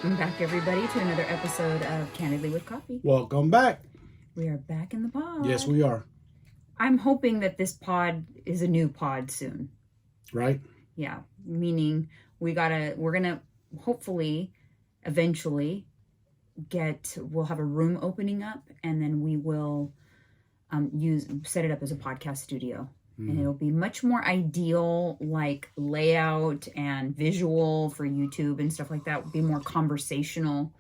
Welcome back, everybody, to another episode of Candidly with Coffee. Welcome back. We are back in the pod. Yes, we are. I'm hoping that this pod is a new pod soon. Right? Yeah, meaning we're gonna hopefully eventually we'll have a room opening up, and then we will set it up as a podcast studio. And it'll be much more ideal, like layout and visual for YouTube and stuff like that. It'll be more conversational.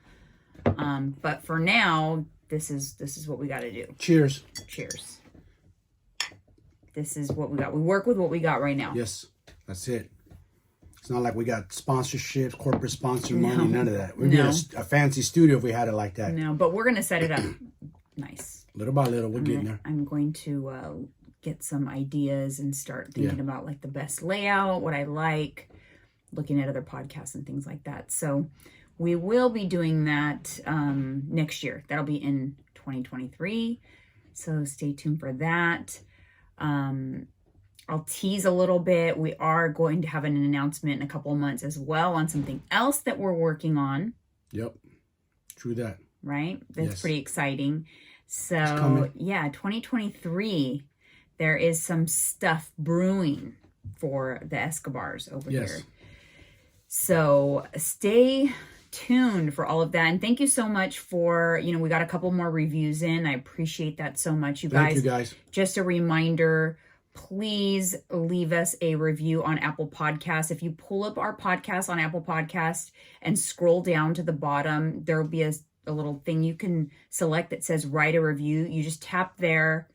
But for now, this is what we got to do. Cheers. Cheers. This is what we got. We work with what we got right now. Yes, that's it. It's not like we got sponsorships, corporate sponsor money, none of that. We'd be a fancy studio if we had it like that. No, but we're gonna set it up nice. Little by little, we're getting there. I'm going to get some ideas and start thinking about like the best layout, what I like, looking at other podcasts and things like that. So we will be doing that next year. That'll be in 2023. So stay tuned for that. I'll tease a little bit. We are going to have an announcement in a couple of months as well on something else that we're working on. Yep. True that. Right? That's pretty exciting. So yeah, 2023. There is some stuff brewing for the Escobars over here. So stay tuned for all of that. And thank you so much for, we got a couple more reviews in. I appreciate that so much, you guys. Thank you, guys. Just a reminder, please leave us a review on Apple Podcasts. If you pull up our podcast on Apple Podcasts and scroll down to the bottom, there will be a little thing you can select that says write a review. You just tap there.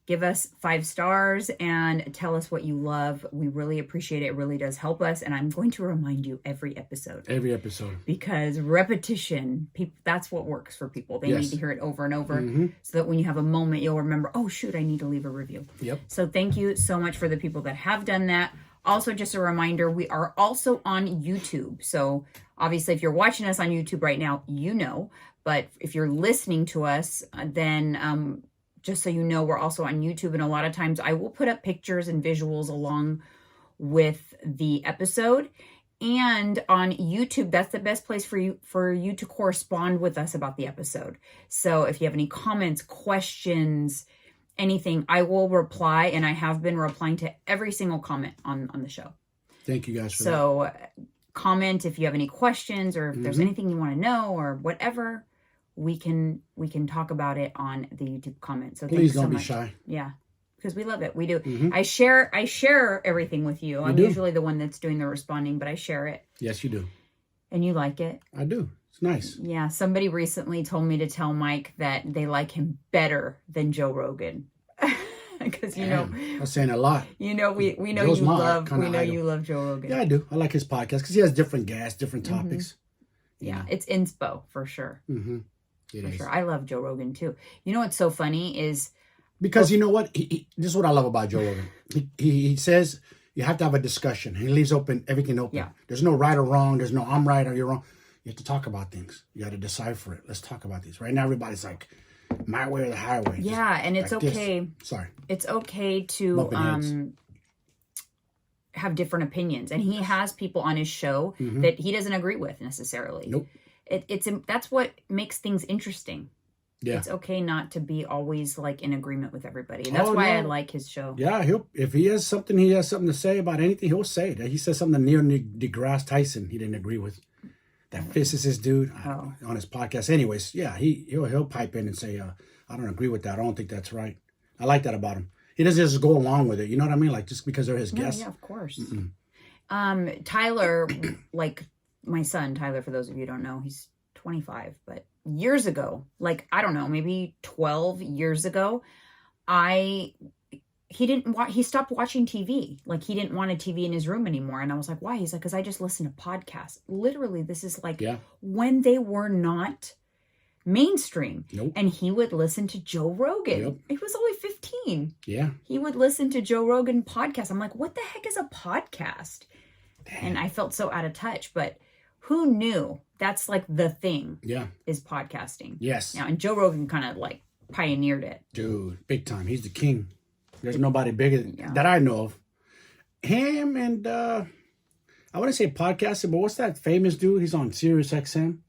Give us 5 stars and tell us what you love. We really appreciate it. It really does help us. And I'm going to remind you every episode. Every episode. Because repetition, that's what works for people. They need to hear it over and over so that when you have a moment, you'll remember, oh, shoot, I need to leave a review. Yep. So thank you so much for the people that have done that. Also, just a reminder, we are also on YouTube. So obviously, if you're watching us on YouTube right now, you know. But if you're listening to us, then just so you know, we're also on YouTube, and a lot of times I will put up pictures and visuals along with the episode. And on YouTube, that's the best place for you to correspond with us about the episode. So if you have any comments, questions, anything, I will reply, and I have been replying to every single comment on the show. Thank you guys for that. So comment if you have any questions, or if there's anything you want to know, or whatever. We can talk about it on the YouTube comments. So please don't be shy. Yeah, because we love it. We do. I share everything with you. I'm usually the one that's doing the responding, but I share it. Yes, you do. And you like it. I do. It's nice. Yeah. Somebody recently told me to tell Mike that they like him better than Joe Rogan. Because that's saying a lot. We know Joe's you love Joe Rogan. Yeah, I do. I like his podcast because he has different guests, different topics. Yeah, it's inspo for sure. For sure. I love Joe Rogan too. You know what's so funny is because you know what? This is what I love about Joe Rogan. He says you have to have a discussion. He leaves everything open. Yeah. There's no right or wrong. There's no I'm right or you're wrong. You have to talk about things. You got to decipher it. Let's talk about these. Right now, everybody's like my way or the highway. Yeah, and it's like okay. This. Sorry. It's okay to have different opinions, and he has people on his show that he doesn't agree with necessarily. Nope. That's what makes things interesting. Yeah. It's okay not to be always like in agreement with everybody. And that's why I like his show. Yeah, if he has something to say about anything, he'll say it. He said something Neil deGrasse Tyson he didn't agree with. That physicist dude on his podcast. Anyways, yeah, he'll pipe in and say, I don't agree with that. I don't think that's right. I like that about him. He doesn't just go along with it. You know what I mean? Like just because they're his guests. Yeah, of course. Tyler, like my son, Tyler, for those of you who don't know, he's 25, but years ago, like, I don't know, maybe 12 years ago, he stopped watching TV. Like, he didn't want a TV in his room anymore. And I was like, why? He's like, because I just listen to podcasts. Literally, this is like when they were not mainstream. Nope. And he would listen to Joe Rogan. Yep. He was only 15. Yeah. He would listen to Joe Rogan podcast. I'm like, what the heck is a podcast? Damn. And I felt so out of touch, but who knew that's like the thing is podcasting. Yes. Now, and Joe Rogan kind of like pioneered it. Dude, big time. He's the king. There's nobody bigger that I know of. Him and I want to say podcasting, but what's that famous dude? He's on Sirius XM.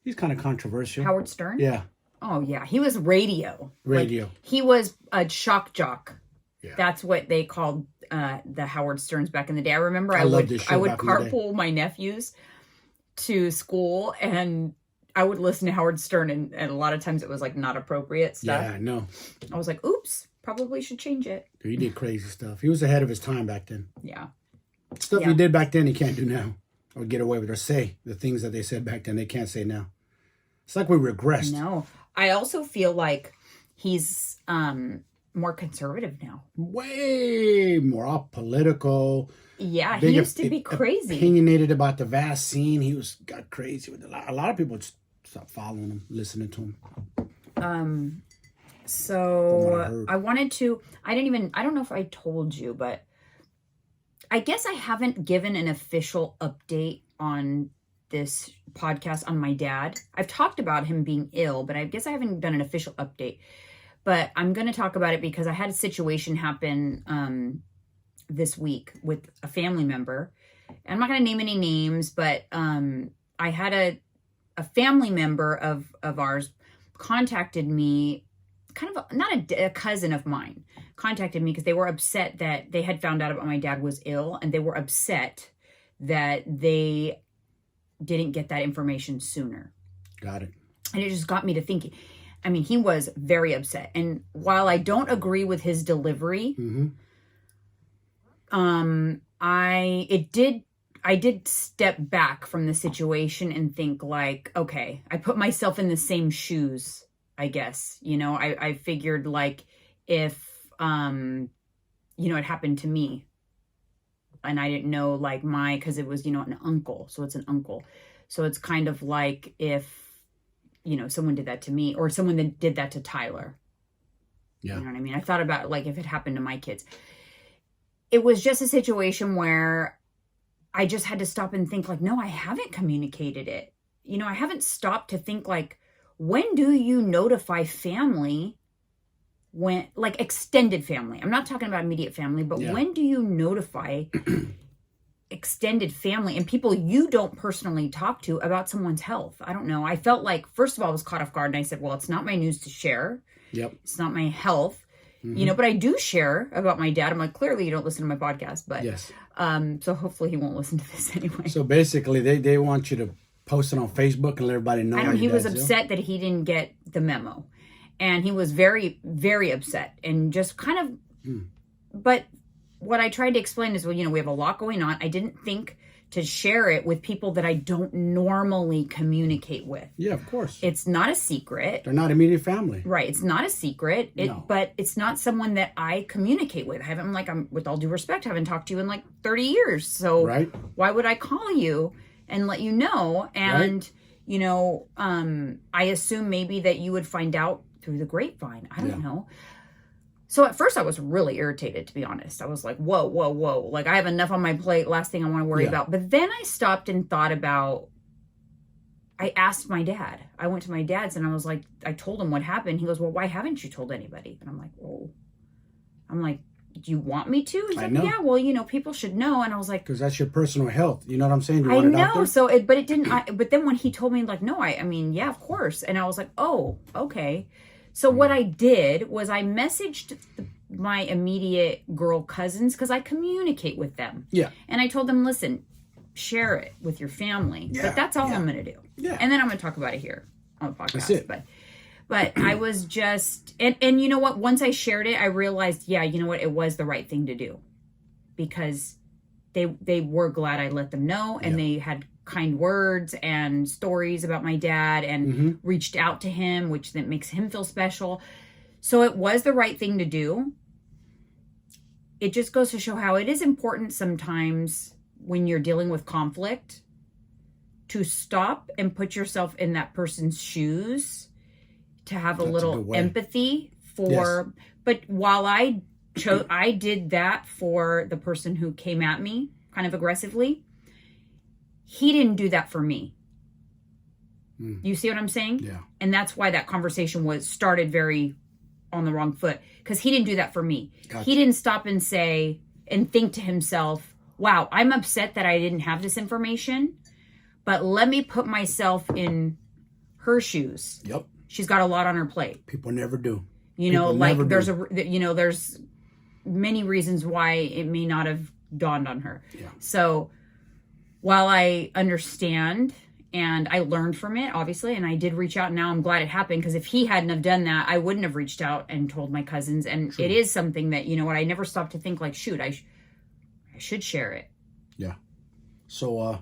He's kind of controversial. Howard Stern? Yeah. Oh, yeah. He was radio. Radio. Like, he was a shock jock. Yeah. That's what they called the Howard Sterns back in the day. I remember I love would this show back in the day. carpool my nephews to school, and I would listen to Howard Stern, and a lot of times it was like not appropriate stuff. Yeah, I know. I was like, oops, probably should change it. Dude, he did crazy stuff. He was ahead of his time back then. Yeah. Stuff he did back then, he can't do now. Or get away with, or say the things that they said back then, they can't say now. It's like we regressed. No. I also feel like he's more conservative now. Way more political. Yeah, he used to be crazy. Opinionated about the vaccine. He got crazy with a lot of people just stopped following him, listening to him. So I wanted to, I don't know if I told you, but I guess I haven't given an official update on this podcast on my dad. I've talked about him being ill, but I guess I haven't done an official update. But I'm going to talk about it because I had a situation happen this week with a family member. And I'm not going to name any names, but I had a family member of ours contacted me, kind of not a cousin of mine, contacted me because they were upset that they had found out about my dad was ill, and they were upset that they didn't get that information sooner. Got it. And it just got me to thinking. I mean, he was very upset. And while I don't agree with his delivery, I did step back from the situation and think like, okay, I put myself in the same shoes, I guess. You know, I figured like if, it happened to me and I didn't know like because it was, an uncle. So it's an uncle. So it's kind of like if, someone did that to me or someone that did that to Tyler. Yeah. You know what I mean? I thought about like if it happened to my kids. It was just a situation where I just had to stop and think like, no, I haven't communicated it. I haven't stopped to think like, when do you notify family when, like extended family? I'm not talking about immediate family, but when do you notify extended family and people you don't personally talk to about someone's health? I don't know. I felt like, first of all, I was caught off guard and I said, well, it's not my news to share. Yep. It's not my health. But I do share about my dad. I'm like, clearly you don't listen to my podcast, but yes. So hopefully he won't listen to this anyway. So basically they want you to post it on Facebook and let everybody know. I know he was upset that he didn't get the memo, and he was very, very upset and just kind of, but what I tried to explain is, well, we have a lot going on. I didn't think to share it with people that I don't normally communicate with. Yeah, of course. It's not a secret. They're not immediate family. Right. It's not a secret. But it's not someone that I communicate with. I'm with all due respect, haven't talked to you in like 30 years. So why would I call you and let you know? And, I assume maybe that you would find out through the grapevine. I don't know. So at first I was really irritated, to be honest. I was like, whoa. Like I have enough on my plate. Last thing I want to worry about. But then I stopped and thought about, I asked my dad. I went to my dad's and I was like, I told him what happened. He goes, well, why haven't you told anybody? And I'm like, oh. I'm like, do you want me to? He's like, yeah, well, people should know. And I was like, because that's your personal health. You know what I'm saying? Do you want it out there? So, but it didn't. But then when he told me like, no, I mean, yeah, of course. And I was like, oh, okay. So what I did was I messaged my immediate girl cousins because I communicate with them. Yeah. And I told them, listen, share it with your family. Yeah. But that's all I'm going to do. Yeah. And then I'm going to talk about it here on the podcast. That's it. But I was just, and you know what? Once I shared it, I realized, you know what? It was the right thing to do because they were glad I let them know, and they had kind words and stories about my dad and reached out to him, which then makes him feel special. So it was the right thing to do. It just goes to show how it is important sometimes when you're dealing with conflict to stop and put yourself in that person's shoes, to have a little empathy for, but while I did that for the person who came at me kind of aggressively, he didn't do that for me. You see what I'm saying? Yeah. And that's why that conversation started very on the wrong foot, because he didn't do that for me. Gotcha. He didn't stop and say and think to himself, wow, I'm upset that I didn't have this information, but let me put myself in her shoes. Yep. She's got a lot on her plate. People never do. You know, like there's many reasons why it may not have dawned on her. Yeah. So while I understand and I learned from it, obviously, and I did reach out, and now I'm glad it happened, because if he hadn't have done that, I wouldn't have reached out and told my cousins. And It is something that, you know what, I never stopped to think like, shoot, I should share it. Yeah. So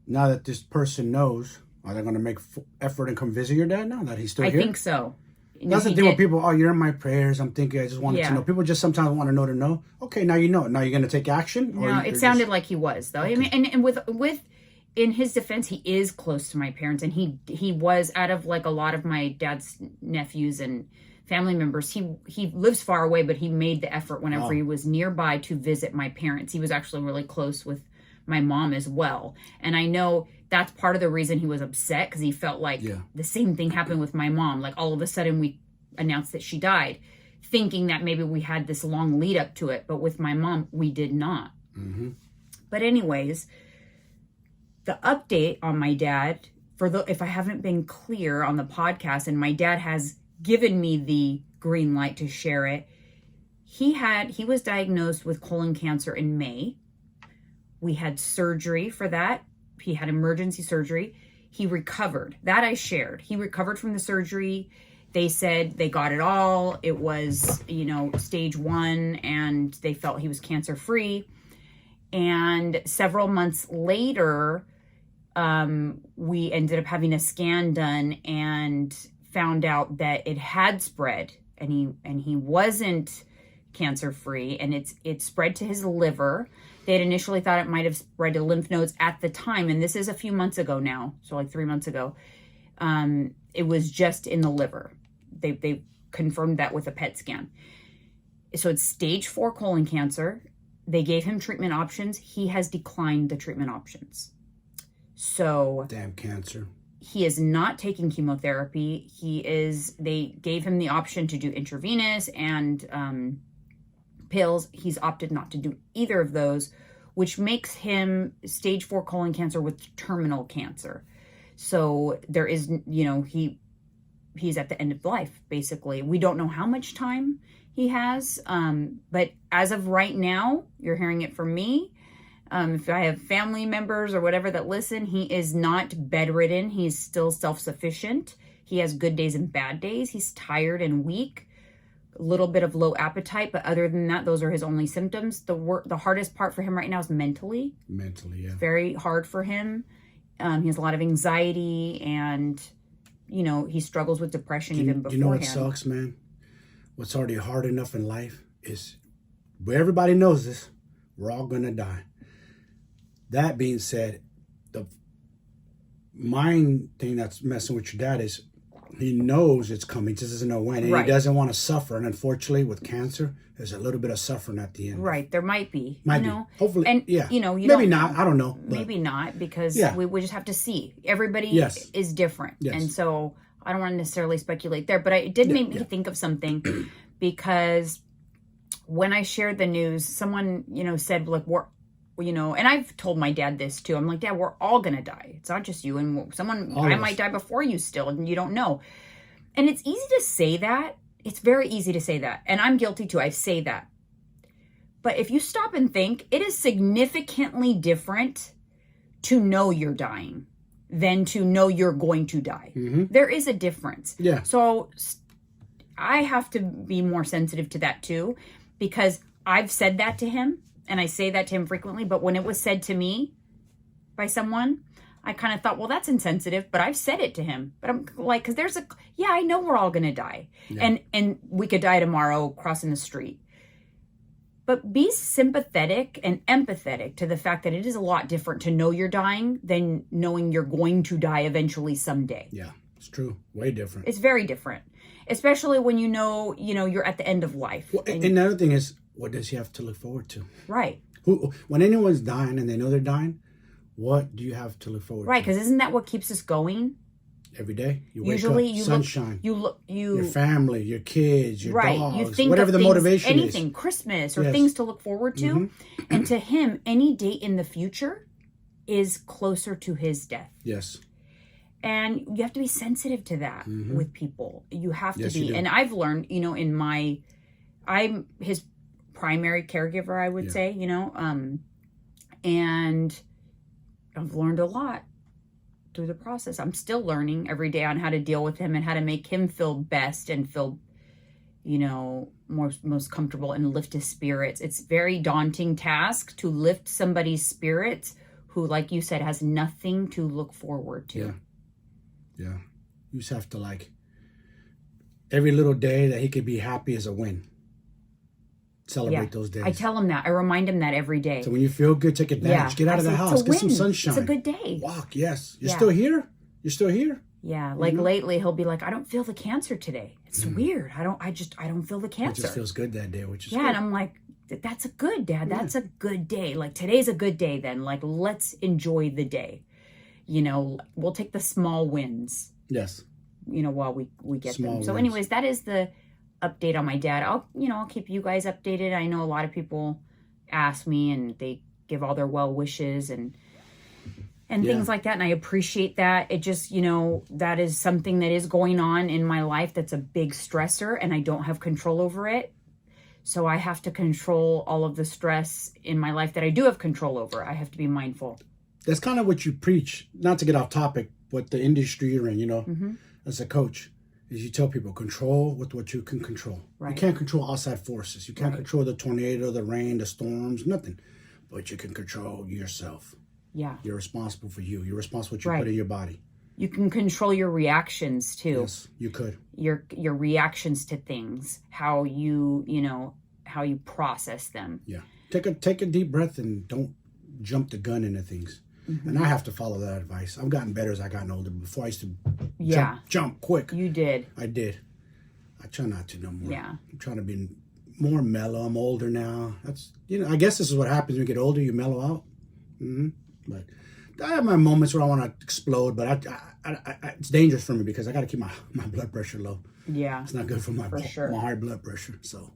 now that this person knows, are they going to make effort and come visit your dad now that he's still here? I think so. That's the thing with people. Oh, you're in my prayers. I'm thinking. I just wanted to know. People just sometimes want to know. Okay, now you know. Now you're going to take action. No, it sounded like he was though. Okay. I mean, and with in his defense, he is close to my parents, and he was, out of like a lot of my dad's nephews and family members. He lives far away, but he made the effort whenever he was nearby to visit my parents. He was actually really close with my mom as well, and I know that's part of the reason he was upset, because he felt like the same thing happened with my mom. Like all of a sudden we announced that she died, thinking that maybe we had this long lead up to it, but with my mom we did not. Mm-hmm. But anyways, the update on my dad, if I haven't been clear on the podcast, and my dad has given me the green light to share it, he was diagnosed with colon cancer in May. We had surgery for that. He had emergency surgery. He recovered. That I shared. He recovered from the surgery. They said they got it all. It was, stage 1, and they felt he was cancer free. And several months later, we ended up having a scan done and found out that it had spread, and he wasn't cancer free, and it spread to his liver. They had initially thought it might have spread to lymph nodes at the time, and this is a few months ago now, so like 3 months ago. It was just in the liver. They confirmed that with a PET scan. So it's stage 4 colon cancer. They gave him treatment options. He has declined the treatment options. So damn cancer. He is not taking chemotherapy. They gave him the option to do intravenous and pills. He's opted not to do either of those, which makes him stage 4 colon cancer with terminal cancer. So there is, he's at the end of life, basically. We don't know how much time he has, but as of right now, you're hearing it from me. If I have family members or whatever that listen, he is not bedridden. He's still self-sufficient. He has good days and bad days. He's tired and weak, a little bit of low appetite, but other than that, those are his only symptoms. The hardest part for him right now is mentally. Mentally, yeah. It's very hard for him. He has a lot of anxiety, and he struggles with depression even beforehand. You know what sucks, man? What's already hard enough in life is, where everybody knows this, we're all gonna die. That being said, the mind thing that's messing with your dad is, he knows it's coming, just doesn't know when, and he doesn't want to suffer. And unfortunately, with cancer, there's a little bit of suffering at the end. Right, there might be. Might be. Hopefully, and yeah. Maybe not. I don't know. Maybe not, because we just have to see. Everybody is different, and so I don't want to necessarily speculate there. But it did make me think of something, because when I shared the news, someone said, like, and I've told my dad this too. I'm like, Dad, we're all going to die. It's not just you. And I might die before you still, and you don't know. And it's easy to say that. It's very easy to say that. And I'm guilty too. I say that. But if you stop and think, it is significantly different to know you're dying than to know you're going to die. Mm-hmm. There is a difference. Yeah. So I have to be more sensitive to that too, because I've said that to him. And I say that to him frequently, but when it was said to me by someone, I kind of thought, well, that's insensitive, but I've said it to him. But I'm like, because I know we're all going to die. Yeah. And we could die tomorrow crossing the street. But be sympathetic and empathetic to the fact that it is a lot different to know you're dying than knowing you're going to die eventually someday. Yeah, it's true. Way different. It's very different, especially when you're at the end of life. Well, and another thing is, what does he have to look forward to? Right. When anyone's dying and they know they're dying, what do you have to look forward to? Right, because isn't that what keeps us going? Every day. You wake up, sunshine. Your family, your kids, your dogs, you think whatever the motivation is. Anything, Christmas or things to look forward to. Mm-hmm. And to him, any date in the future is closer to his death. Yes. And you have to be sensitive to that with people. You have to Yes, be. you do. And I've learned, I'm his primary caregiver, I would say, and I've learned a lot through the process. I'm still learning every day on how to deal with him and how to make him feel best and feel, most comfortable and lift his spirits. It's a very daunting task to lift somebody's spirits who, like you said, has nothing to look forward to. Yeah. You just have to every little day that he could be happy is a win. Celebrate those days. I tell him that. I remind him that every day. So when you feel good, take advantage. Get out of the house. Get some sunshine. It's a good day. Walk, yes. You're still here? You're still here? Yeah. Lately he'll be like, I don't feel the cancer today. It's weird. I don't feel the cancer. It just feels good that day, which is good. And I'm like, that's a good, Dad. That's a good day. Today's a good day then. Let's enjoy the day. We'll take the small wins. Yes. While we get Small them. So wins. anyways, that is the update on my dad. I'll keep you guys updated. I know a lot of people ask me and they give all their well wishes and things like that. And I appreciate that. It just, that is something that is going on in my life that's a big stressor and I don't have control over it. So I have to control all of the stress in my life that I do have control over. I have to be mindful. That's kind of what you preach, not to get off topic, but the industry you're in, as a coach, is you tell people control with what you can control. Right. You can't control outside forces. You can't control the tornado, the rain, the storms, nothing. But you can control yourself. Yeah. You're responsible for you. You're responsible for what you put in your body. You can control your reactions too. Yes, you could. Your reactions to things, how you process them. Yeah. Take a deep breath and don't jump the gun into things. And I have to follow that advice. I've gotten better as I've gotten older. Before I used to jump quick. You did. I did. I try not to no more. Yeah. I'm trying to be more mellow. I'm older now. That's I guess this is what happens when you get older. You mellow out. But I have my moments where I want to explode. But it's dangerous for me because I got to keep my blood pressure low. Yeah. It's not good for my high blood pressure. So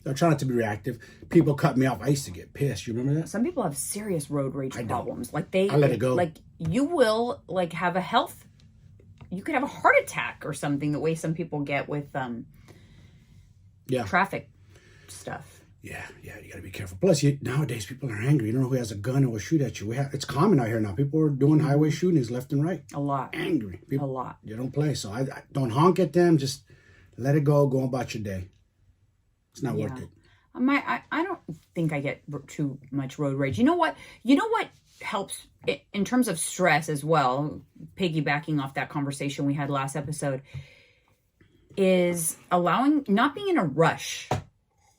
I try not to be reactive. People cut me off. I used to get pissed. You remember that? Some people have serious road rage problems. I let it go. You will have you could have a heart attack or something the way some people get with traffic stuff. Yeah, you got to be careful. Plus, nowadays people are angry. You don't know who has a gun or will shoot at you. It's common out here now. People are doing highway shootings left and right. A lot. Angry. People, a lot. You don't play. So I don't honk at them. Just let it go. Go about your day. It's not worth it. I don't think I get too much road rage. You know what helps in terms of stress as well, piggybacking off that conversation we had last episode, is not being in a rush.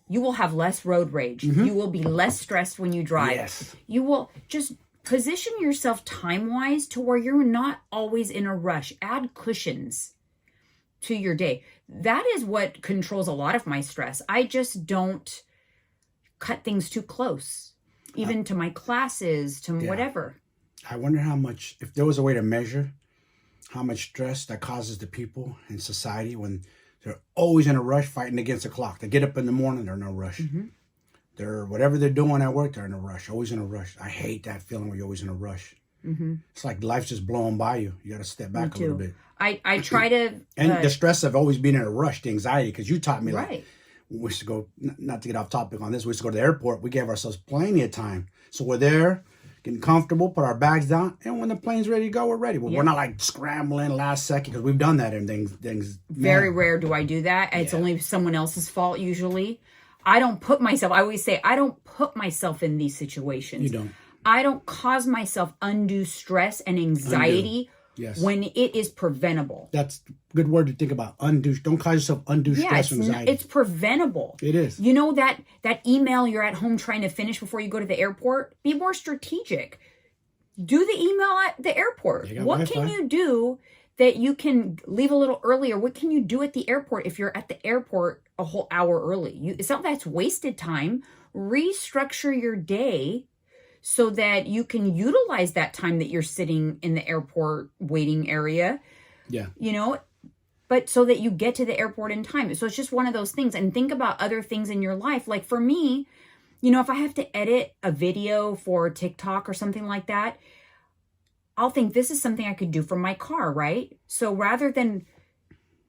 You will have less road rage. You will be less stressed when you drive. Yes. You will just position yourself time-wise to where you're not always in a rush. Add cushions to your day. That is what controls a lot of my stress. I just don't cut things too close, even to my classes, to whatever. I wonder how much, if there was a way to measure how much stress that causes the people in society when they're always in a rush fighting against the clock. They get up in the morning, they're in a rush. They're whatever they're doing at work, they're in a rush, always in a rush. I hate that feeling where you're always in a rush. It's like life's just blowing by you. You got to step back a little bit. I try to... And the stress of always being in a rush, the anxiety, because you taught me we used to go, not to get off topic on this, we used to go to the airport. We gave ourselves plenty of time. So we're there, getting comfortable, put our bags down, and when the plane's ready to go, we're ready. Well, we're not scrambling last second, because we've done that in things. Very rare do I do that. It's only someone else's fault usually. I always say, I don't put myself in these situations. You don't. I don't cause myself undue stress and anxiety when it is preventable. That's a good word to think about. Undue. Don't cause yourself undue stress and anxiety. It's preventable. It is. You know that email you're at home trying to finish before you go to the airport? Be more strategic. Do the email at the airport. What Wi-Fi. Can you do that you can leave a little earlier? What can you do at the airport if you're at the airport a whole hour early? It's not that's wasted time. Restructure your day so that you can utilize that time that you're sitting in the airport waiting area. Yeah. But so that you get to the airport in time. So it's just one of those things. And think about other things in your life. Like for me, if I have to edit a video for TikTok or something like that, I'll think this is something I could do from my car, right? So rather than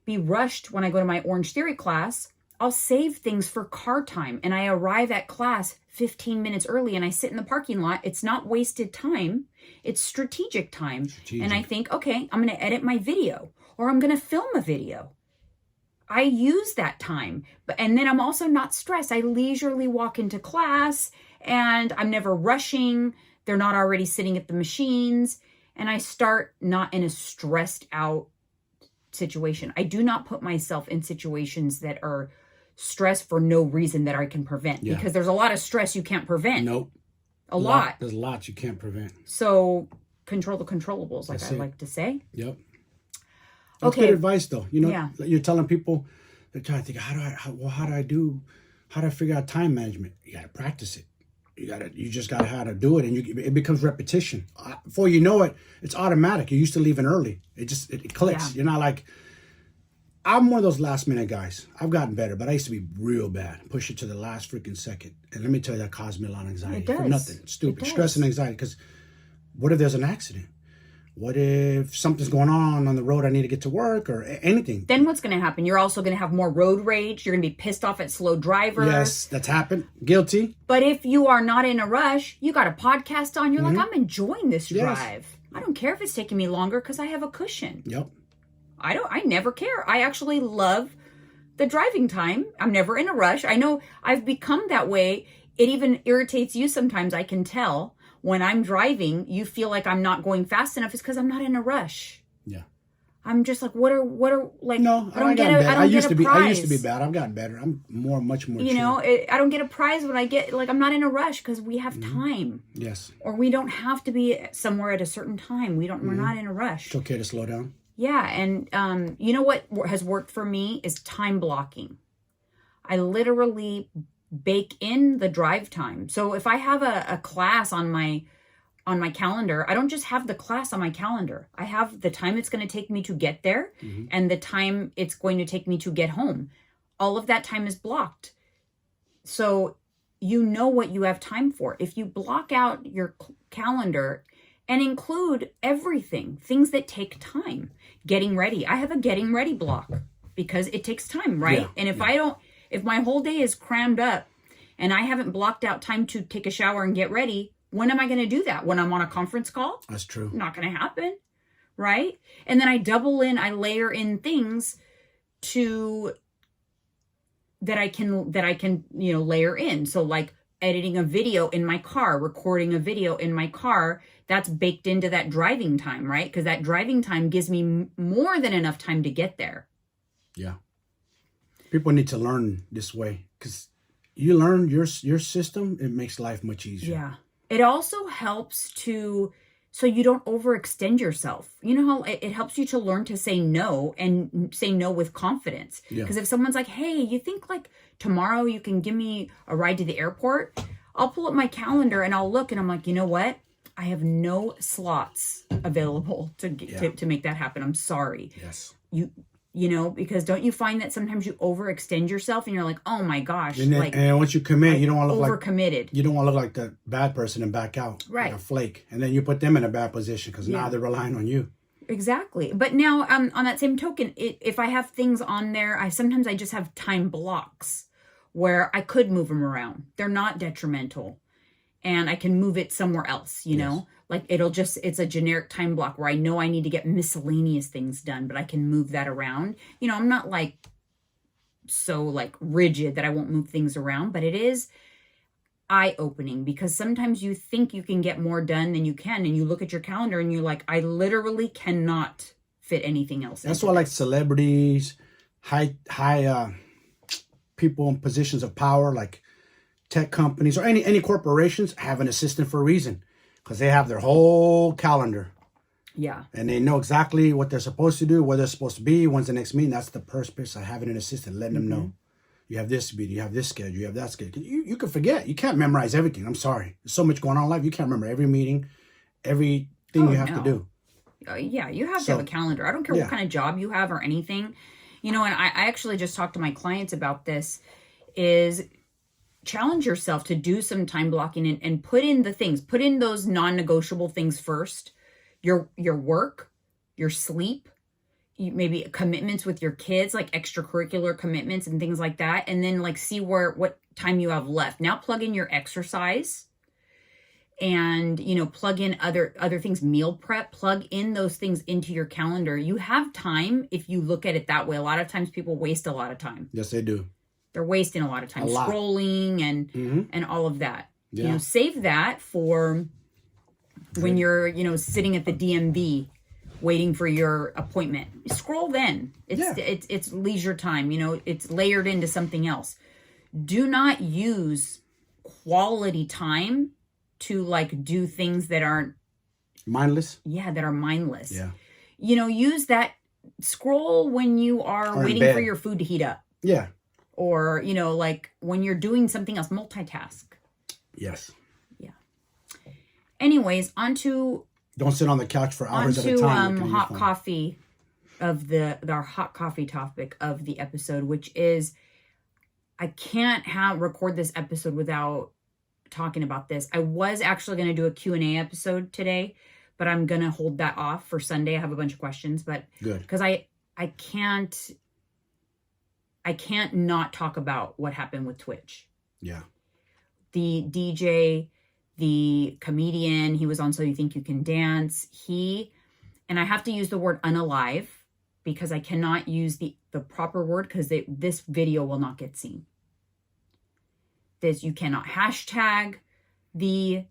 be rushed when I go to my Orange Theory class, I'll save things for car time. And I arrive at class 15 minutes early and I sit in the parking lot. It's not wasted time. It's strategic time. And I think, okay, I'm going to edit my video or I'm going to film a video. I use that time. And then I'm also not stressed. I leisurely walk into class and I'm never rushing. They're not already sitting at the machines. And I start not in a stressed out situation. I do not put myself in situations that are stress for no reason that I can prevent, because there's a lot of stress you can't prevent. Nope. A lot. There's lots you can't prevent. So control the controllables, like I like to say. Yep. That's good advice, though. You know, you're telling people, they're trying to think, how do I figure out time management? You got to practice it. You just got to how to do it, and it becomes repetition. Before you know it, it's automatic. You're used to leaving early. It clicks. Yeah. You're not like, I'm one of those last minute guys. I've gotten better, but I used to be real bad. Push it to the last freaking second. And let me tell you, that caused me a lot of anxiety. It does. For nothing. Stupid. Stress and anxiety. Because what if there's an accident? What if something's going on the road? I need to get to work or anything. Then what's going to happen? You're also going to have more road rage. You're going to be pissed off at slow drivers. Yes, that's happened. Guilty. But if you are not in a rush, you got a podcast on. You're like, I'm enjoying this drive. I don't care if it's taking me longer because I have a cushion. Yep. I never care. I actually love the driving time. I'm never in a rush. I know I've become that way. It even irritates you sometimes. I can tell when I'm driving, you feel like I'm not going fast enough. It's because I'm not in a rush. Yeah. I'm just like, what are like? No, I used to be bad. I've gotten better. I'm much more. You know, I don't get a prize when I get I'm not in a rush because we have time. Yes. Or we don't have to be somewhere at a certain time. We're not in a rush. It's okay to slow down. Yeah, and you know what has worked for me is time blocking. I literally bake in the drive time. So if I have a class on my calendar, I don't just have the class on my calendar. I have the time it's going to take me to get there and the time it's going to take me to get home. All of that time is blocked. So you know what you have time for. If you block out your calendar and include everything, things that take time, getting ready. I have a getting ready block because it takes time, right? And if my whole day is crammed up and I haven't blocked out time to take a shower and get ready, when am I going to do that? When I'm on a conference call? That's true. Not going to happen, right? And then I layer in things that I can, layer in. So like editing a video in my car, recording a video in my car, that's baked into that driving time, right? Because that driving time gives me more than enough time to get there. Yeah. People need to learn this way because you learn your system, it makes life much easier. Yeah. It also helps so you don't overextend yourself. You know how it helps you to learn to say no and say no with confidence. Because if someone's like, hey, you think like tomorrow you can give me a ride to the airport? I'll pull up my calendar and I'll look and I'm like, you know what? I have no slots available to make that happen. I'm sorry. Yes. Because don't you find that sometimes you overextend yourself and you're like, oh my gosh. And once you commit, you don't want to look overcommitted. You don't want to look like the bad person and back out. Right. Like a flake. And then you put them in a bad position because now they're relying on you. Exactly. But now on that same token, if I have things on there, sometimes I just have time blocks where I could move them around. They're not detrimental. And I can move it somewhere else, you know? Like it's a generic time block where I know I need to get miscellaneous things done, but I can move that around. I'm not like so like rigid that I won't move things around, but it is eye-opening because sometimes you think you can get more done than you can. And you look at your calendar and you're like, I literally cannot fit anything else. That's why like celebrities, high people in positions of power, like tech companies or any corporations have an assistant for a reason because they have their whole calendar. Yeah. And they know exactly what they're supposed to do, where they're supposed to be, when's the next meeting. That's the purpose of having an assistant, letting them know. You have this meeting, you have this schedule, you have that schedule. You can forget. You can't memorize everything. I'm sorry. There's so much going on in life. You can't remember every meeting, everything you have to do. Yeah, you have to have a calendar. I don't care what kind of job you have or anything. And I actually just talked to my clients about this, is challenge yourself to do some time blocking and put in the things, put in those non-negotiable things first. your work, your sleep, maybe commitments with your kids, like extracurricular commitments and things like that. And then like see what time you have left. Now plug in your exercise and, you know, plug in other things, meal prep, plug in those things into your calendar. You have time if you look at it that way. A lot of times people waste a lot of time. Yes, they do. They're wasting a lot of time scrolling and all of that. Yeah. You know, save that for when you're, you know, sitting at the DMV waiting for your appointment. Scroll then. It's leisure time, you know, it's layered into something else. Do not use quality time to like do things that aren't mindless. Yeah, that are mindless. Yeah. You know, use that scroll when you are waiting for your food to heat up. Yeah. Or, you know, like when you're doing something else, multitask. Yes. Yeah. Anyways, onto don't sit on the couch for hours at a time. Hot coffee of our hot coffee topic of the episode, which is I can't record this episode without talking about this. I was actually going to do a Q&A episode today, but I'm going to hold that off for Sunday. I have a bunch of questions, but good. Because I can't not talk about what happened with Twitch. Yeah. The DJ, the comedian, he was on So You Think You Can Dance. And I have to use the word unalive because I cannot use the proper word because this video will not get seen. You cannot hashtag the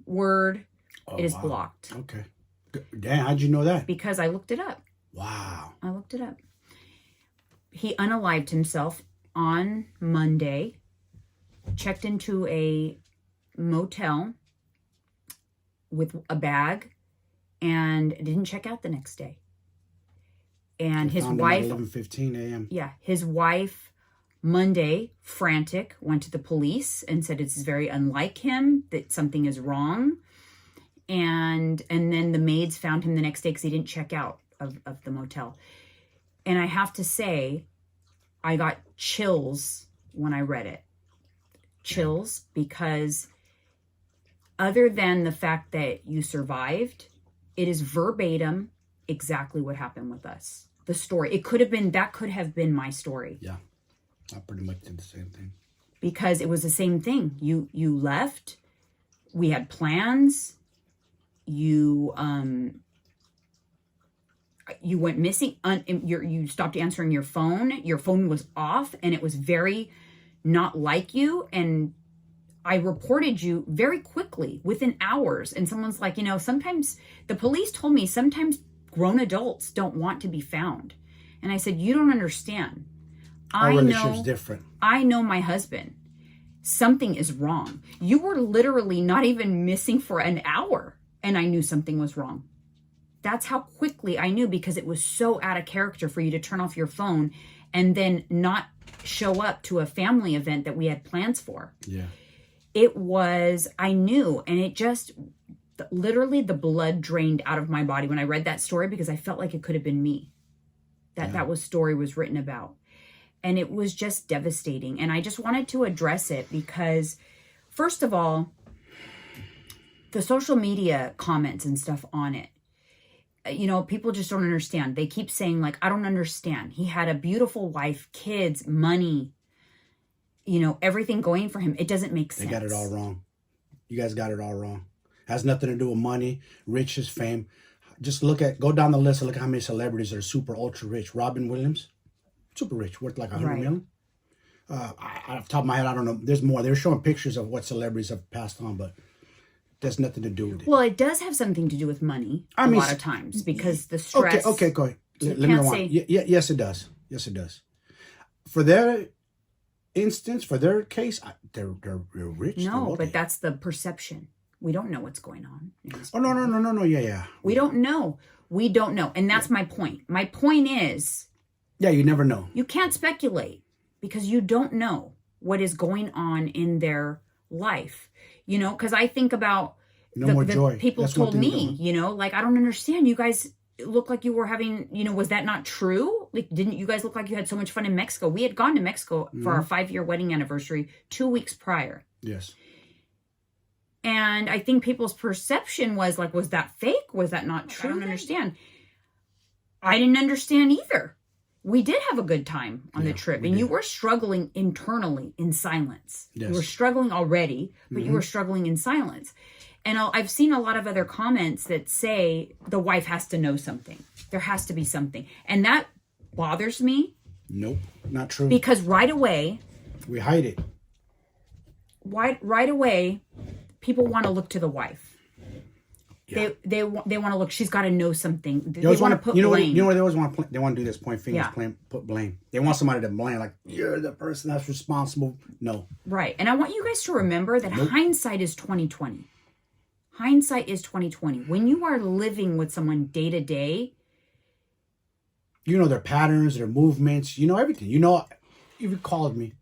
word. It is blocked. Okay. Damn, how'd you know that? Because I looked it up. Wow. I looked it up. He unalived himself on Monday, checked into a motel with a bag, and didn't check out the next day. And his wife, 11:15 a.m. Yeah, his wife, Monday, frantic, went to the police and said it's very unlike him, that something is wrong. And then the maids found him the next day because he didn't check out of the motel. And I have to say, I got chills when I read it. Chills, because other than the fact that you survived, it is verbatim exactly what happened with us. The story. That could have been my story. Yeah. I pretty much did the same thing. Because it was the same thing. You left. We had plans. You went missing. You stopped answering your phone. Your phone was off, and it was very not like you. And I reported you very quickly, within hours. And someone's like, you know, sometimes the police told me sometimes grown adults don't want to be found. And I said, you don't understand. Our relationship's different. I know my husband. Something is wrong. You were literally not even missing for an hour, and I knew something was wrong. That's how quickly I knew, because it was so out of character for you to turn off your phone and then not show up to a family event that we had plans for. Yeah. I knew, and it just literally the blood drained out of my body when I read that story, because I felt like it could have been me. That story was written about. And it was just devastating. And I just wanted to address it because, first of all, the social media comments and stuff on it, you know, people just don't understand. They keep saying, like, I don't understand. He had a beautiful wife, kids, money, you know, everything going for him. It doesn't make sense. They got it all wrong. You guys got it all wrong. Has nothing to do with money, riches, fame. Just go down the list and look at how many celebrities are super ultra rich. Robin Williams, super rich, worth like $100 million. Off the top of my head, I don't know. There's more. They're showing pictures of what celebrities have passed on, but there's nothing to do with it. Well, it does have something to do with money a lot of times, because the stress. Okay, go ahead. Let me know. Yes, it does. Yes, it does. For their instance, for their case, they're rich. No, but that's the perception. We don't know what's going on. Oh, no. Yeah. We don't know. And that's my point. My point is... Yeah, you never know. You can't speculate because you don't know what is going on in their life. You know, because I think about the people told me, you know, like, I don't understand. You guys look like you were having, you know, was that not true? Like, didn't you guys look like you had so much fun in Mexico? We had gone to Mexico for our 5-year wedding anniversary 2 weeks prior. Yes. And I think people's perception was like, was that fake? Was that not true? I don't understand. I didn't understand either. We did have a good time on the trip, and you were struggling internally in silence. Yes. You were struggling already, but you were struggling in silence. And I've seen a lot of other comments that say the wife has to know something. There has to be something. And that bothers me. Nope, not true. Because right away... we hide it. Right away, people want to look to the wife. Yeah. They want to look. She's got to know something. They want to put blame. You know what they always want to. They want to do this. Point fingers. Put blame. They want somebody to blame. Like, you're the person that's responsible. No. Right. And I want you guys to remember that hindsight is 2020. Hindsight is 2020. When you are living with someone day to day, you know their patterns, their movements. You know everything. You know, if you called me,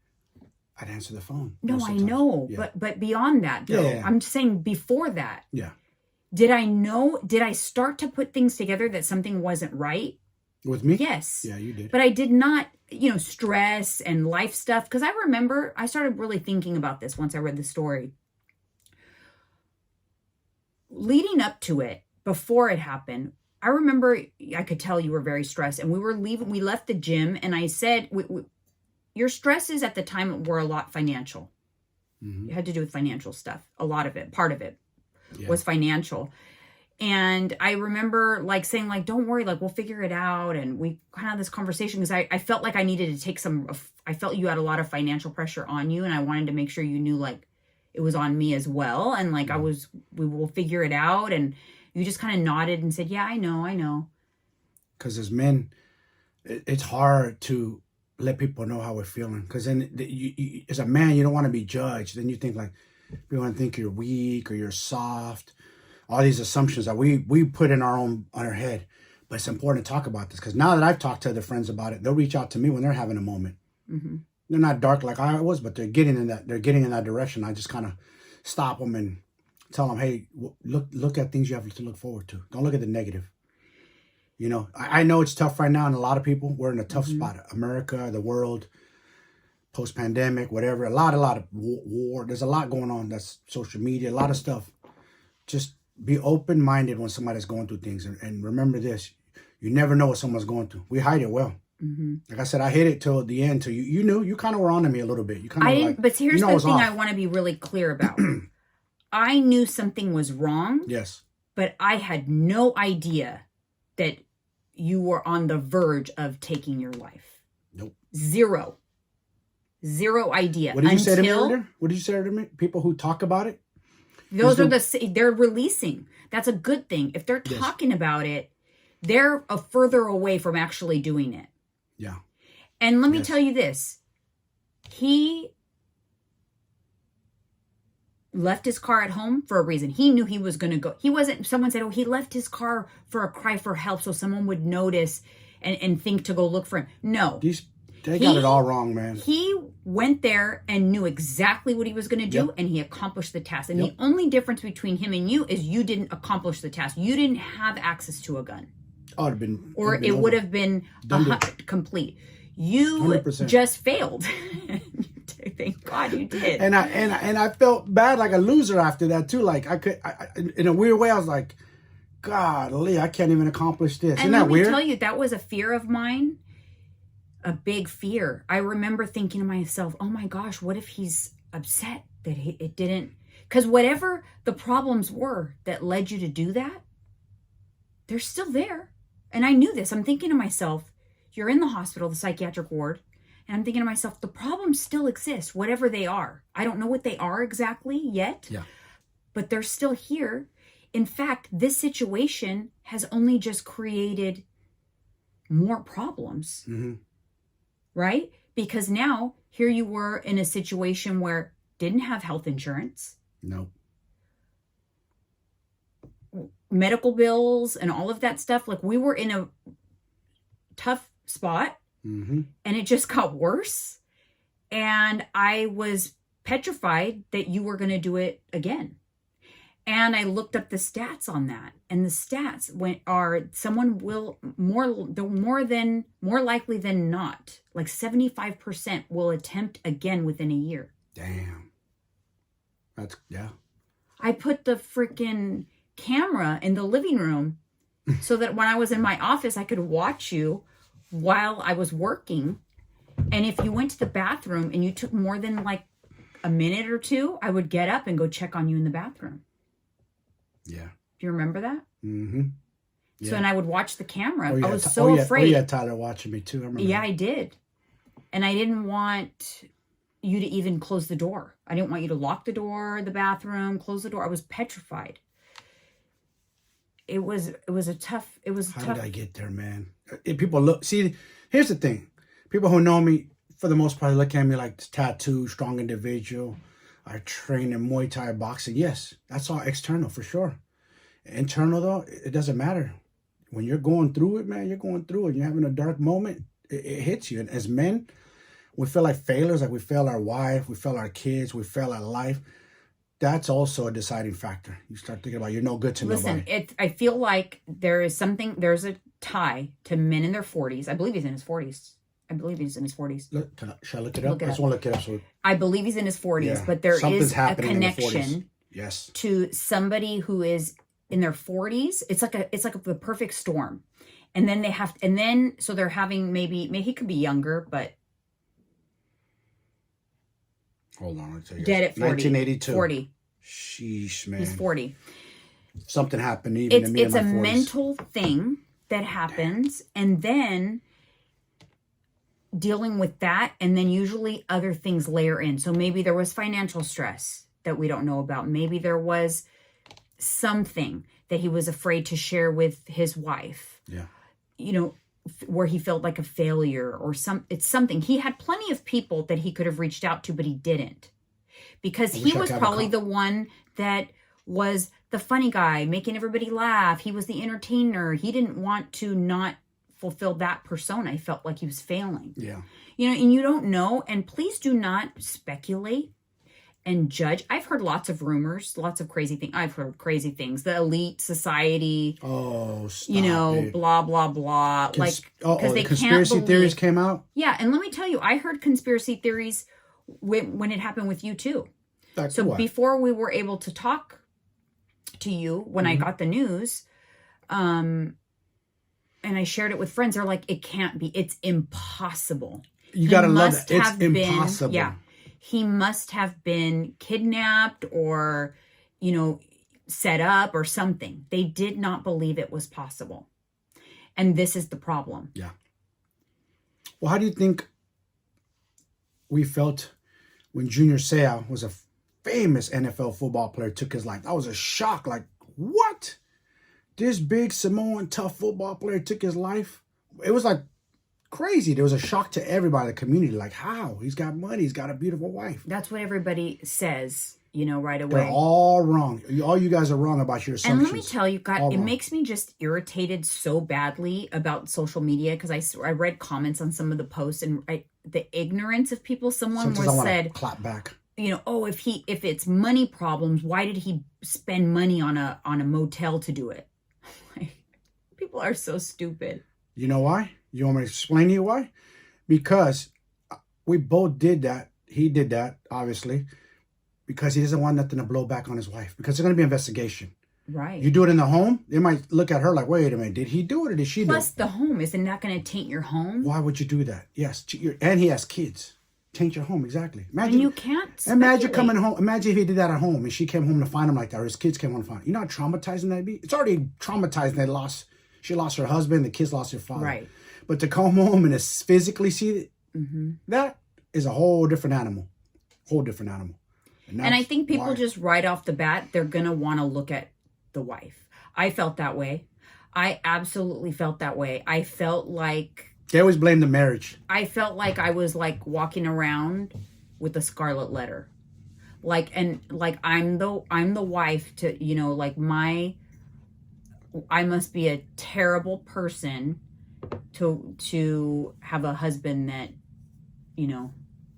I'd answer the phone. No, I know. Yeah. But beyond that, though, I'm saying before that. Yeah. Did I start to put things together that something wasn't right? With me? Yes. Yeah, you did. But I did not, stress and life stuff. Because I remember I started really thinking about this once I read the story. Leading up to it, before it happened, I remember I could tell you were very stressed. And we left the gym and I said, your stresses at the time were a lot financial. Mm-hmm. It had to do with financial stuff. A lot of it, part of it. Was financial. And I remember saying don't worry, we'll figure it out. And we kind of had this conversation because I felt like I needed to take I felt you had a lot of financial pressure on you. And I wanted to make sure you knew it was on me as well. And we will figure it out. And you just kind of nodded and said, yeah, I know. Because as men, it's hard to let people know how we're feeling. Because then as a man, you don't want to be judged. Then you think people want to think you're weak or you're soft. All these assumptions that we put in our head. But it's important to talk about this because now that I've talked to other friends about it, they'll reach out to me when they're having a moment. Mm-hmm. They're not dark like I was, but they're getting in that direction. I just kind of stop them and tell them, hey, look at things you have to look forward to. Don't look at the negative. I know it's tough right now, and a lot of people, we're in a tough spot. America, the world, post-pandemic, whatever, a lot of war. There's a lot going on. That's social media, a lot of stuff. Just be open-minded when somebody's going through things. And remember this, you never know what someone's going through. We hide it well. Mm-hmm. Like I said, I hid it till the end. Till you knew, you kind of were on to me a little bit. You kind of but here's the thing I want to be really clear about. I knew something was wrong. Yes. But I had no idea that you were on the verge of taking your life. Nope. Zero idea. What did you say to me earlier? What did you say to me? People who talk about it? They're releasing. That's a good thing. If they're talking about it, they're further away from actually doing it. Yeah. And let me tell you this. He left his car at home for a reason. He knew he was going to go. Someone said, he left his car for a cry for help so someone would notice and think to go look for him. No. They got it all wrong, man. He went there and knew exactly what he was going to do, and he accomplished the task. And the only difference between him and you is you didn't accomplish the task. You didn't have access to a gun. Oh, it'd been, or it would have been complete. You 100%. Just failed. Thank God you did. And I felt bad like a loser after that too. Like I in a weird way, I was like, golly, I can't even accomplish this. Isn't that weird? Let me tell you, that was a fear of mine. A big fear. I remember thinking to myself, oh my gosh, what if he's upset that it didn't? Because whatever the problems were that led you to do that, they're still there. And I knew this. I'm thinking to myself, you're in the hospital, the psychiatric ward, and I'm thinking to myself, the problems still exist, whatever they are. I don't know what they are exactly yet, but they're still here. In fact, this situation has only just created more problems. Mm-hmm. Right? Because now here you were in a situation where didn't have health insurance. No. Medical bills and all of that stuff. We were in a tough spot, and it just got worse. And I was petrified that you were going to do it again. And I looked up the stats on that, and the stats someone will more likely than not, 75% will attempt again within a year. Damn. I put the freaking camera in the living room so that when I was in my office, I could watch you while I was working. And if you went to the bathroom and you took more than like a minute or two, I would get up and go check on you in the bathroom. Yeah. Do you remember that? Mm-hmm. Yeah. So, and I would watch the camera. Yeah. I was so afraid. Oh, yeah, Tyler watching me too. I remember. Yeah, I did. And I didn't want you to even close the door. I didn't want you to lock the door, the bathroom, close the door. I was petrified. It was a tough. How did I get there, man? If people look, see, here's the thing. People who know me, for the most part, look at me like this tattooed, strong individual. I train in Muay Thai boxing. Yes, that's all external for sure. Internal though, it doesn't matter. When you're going through it, man, you're going through it. You're having a dark moment. It hits you. And as men, we feel like failures, like we fail our wife, we fail our kids, we fail our life. That's also a deciding factor. You start thinking about you're no good to nobody. Listen, I feel like there's a tie to men in their 40s. I believe he's in his 40s. Look, shall I look it up? I just want to look it up. So I believe he's in his 40s, but there is a connection yes. to somebody who is in their 40s. It's like the perfect storm. And then so they're having maybe he could be younger, but hold on, I'll tell you. Dead at 40. 1982. 40. Sheesh, man. He's 40. Something happened even to me in my 40s. It's a mental thing that happens, and then dealing with that, and then usually other things layer in. So maybe there was financial stress that we don't know about. Maybe there was something that he was afraid to share with his wife. Yeah. You know, where he felt like a failure or it's something. He had plenty of people that he could have reached out to, but he didn't. Because he was probably the one that was the funny guy, making everybody laugh. He was the entertainer. He didn't want to not fulfill that persona. He felt like he was failing. Yeah. You know, and you don't know. And please do not speculate and judge. I've heard lots of rumors, lots of crazy things. I've heard crazy things. The elite society. Oh, stop it. Blah, blah, blah. Because they conspiracy theories came out? Yeah. And let me tell you, I heard conspiracy theories when it happened with you too. That's before we were able to talk to you, when I got the news, and I shared it with friends, they're like, it can't be. It's impossible. You got to love it. It's impossible. Yeah. He must have been kidnapped or, set up or something. They did not believe it was possible. And this is the problem. Yeah. Well, how do you think we felt when Junior Seau was a famous NFL football player, took his life? That was a shock. Like, what? This big Samoan tough football player took his life? It was like crazy. There was a shock to everybody in the community. Like, how? He's got money. He's got a beautiful wife. That's what everybody says, right away. They're all wrong. All you guys are wrong about your assumptions. And let me tell you, God, it makes me just irritated so badly about social media because I read comments on some of the posts and the ignorance of people. Someone said, clap back. If it's money problems, why did he spend money on a motel to do it? People are so stupid. You know why? You want me to explain to you why? Because we both did that. He did that, obviously, because he doesn't want nothing to blow back on his wife. Because there's going to be an investigation. Right. You do it in the home, they might look at her like, wait a minute, did he do it or did she do it? Plus, the home, isn't that going to taint your home? Why would you do that? Yes. And he has kids. Taint your home, exactly. Imagine, and you can't speculate. Imagine coming home. Imagine if he did that at home and she came home to find him like that, or his kids came home to find him. You know how traumatizing that'd be? It's already traumatizing. She lost her husband, the kids lost their father. Right. But to come home and physically see it, that is a whole different animal. And I think people just right off the bat, they're going to want to look at the wife. I felt that way. I absolutely felt that way. I felt like... They always blame the marriage. I felt like I was like walking around with a scarlet letter. I'm the wife to, I must be a terrible person to have a husband that,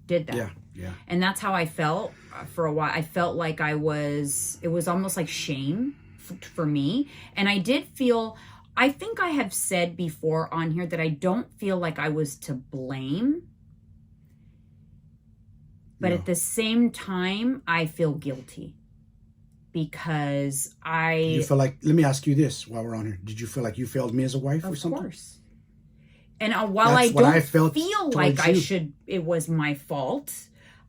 did that. Yeah. And that's how I felt for a while. I felt like it was almost like shame for me. And I did feel, I think I have said before on here that I don't feel like I was to blame. But at the same time, I feel guilty. because You feel like, let me ask you this while we're on here. Did you feel like you failed me as a wife or something? Of course. And while That's I what don't I felt feel like towards you. it was my fault,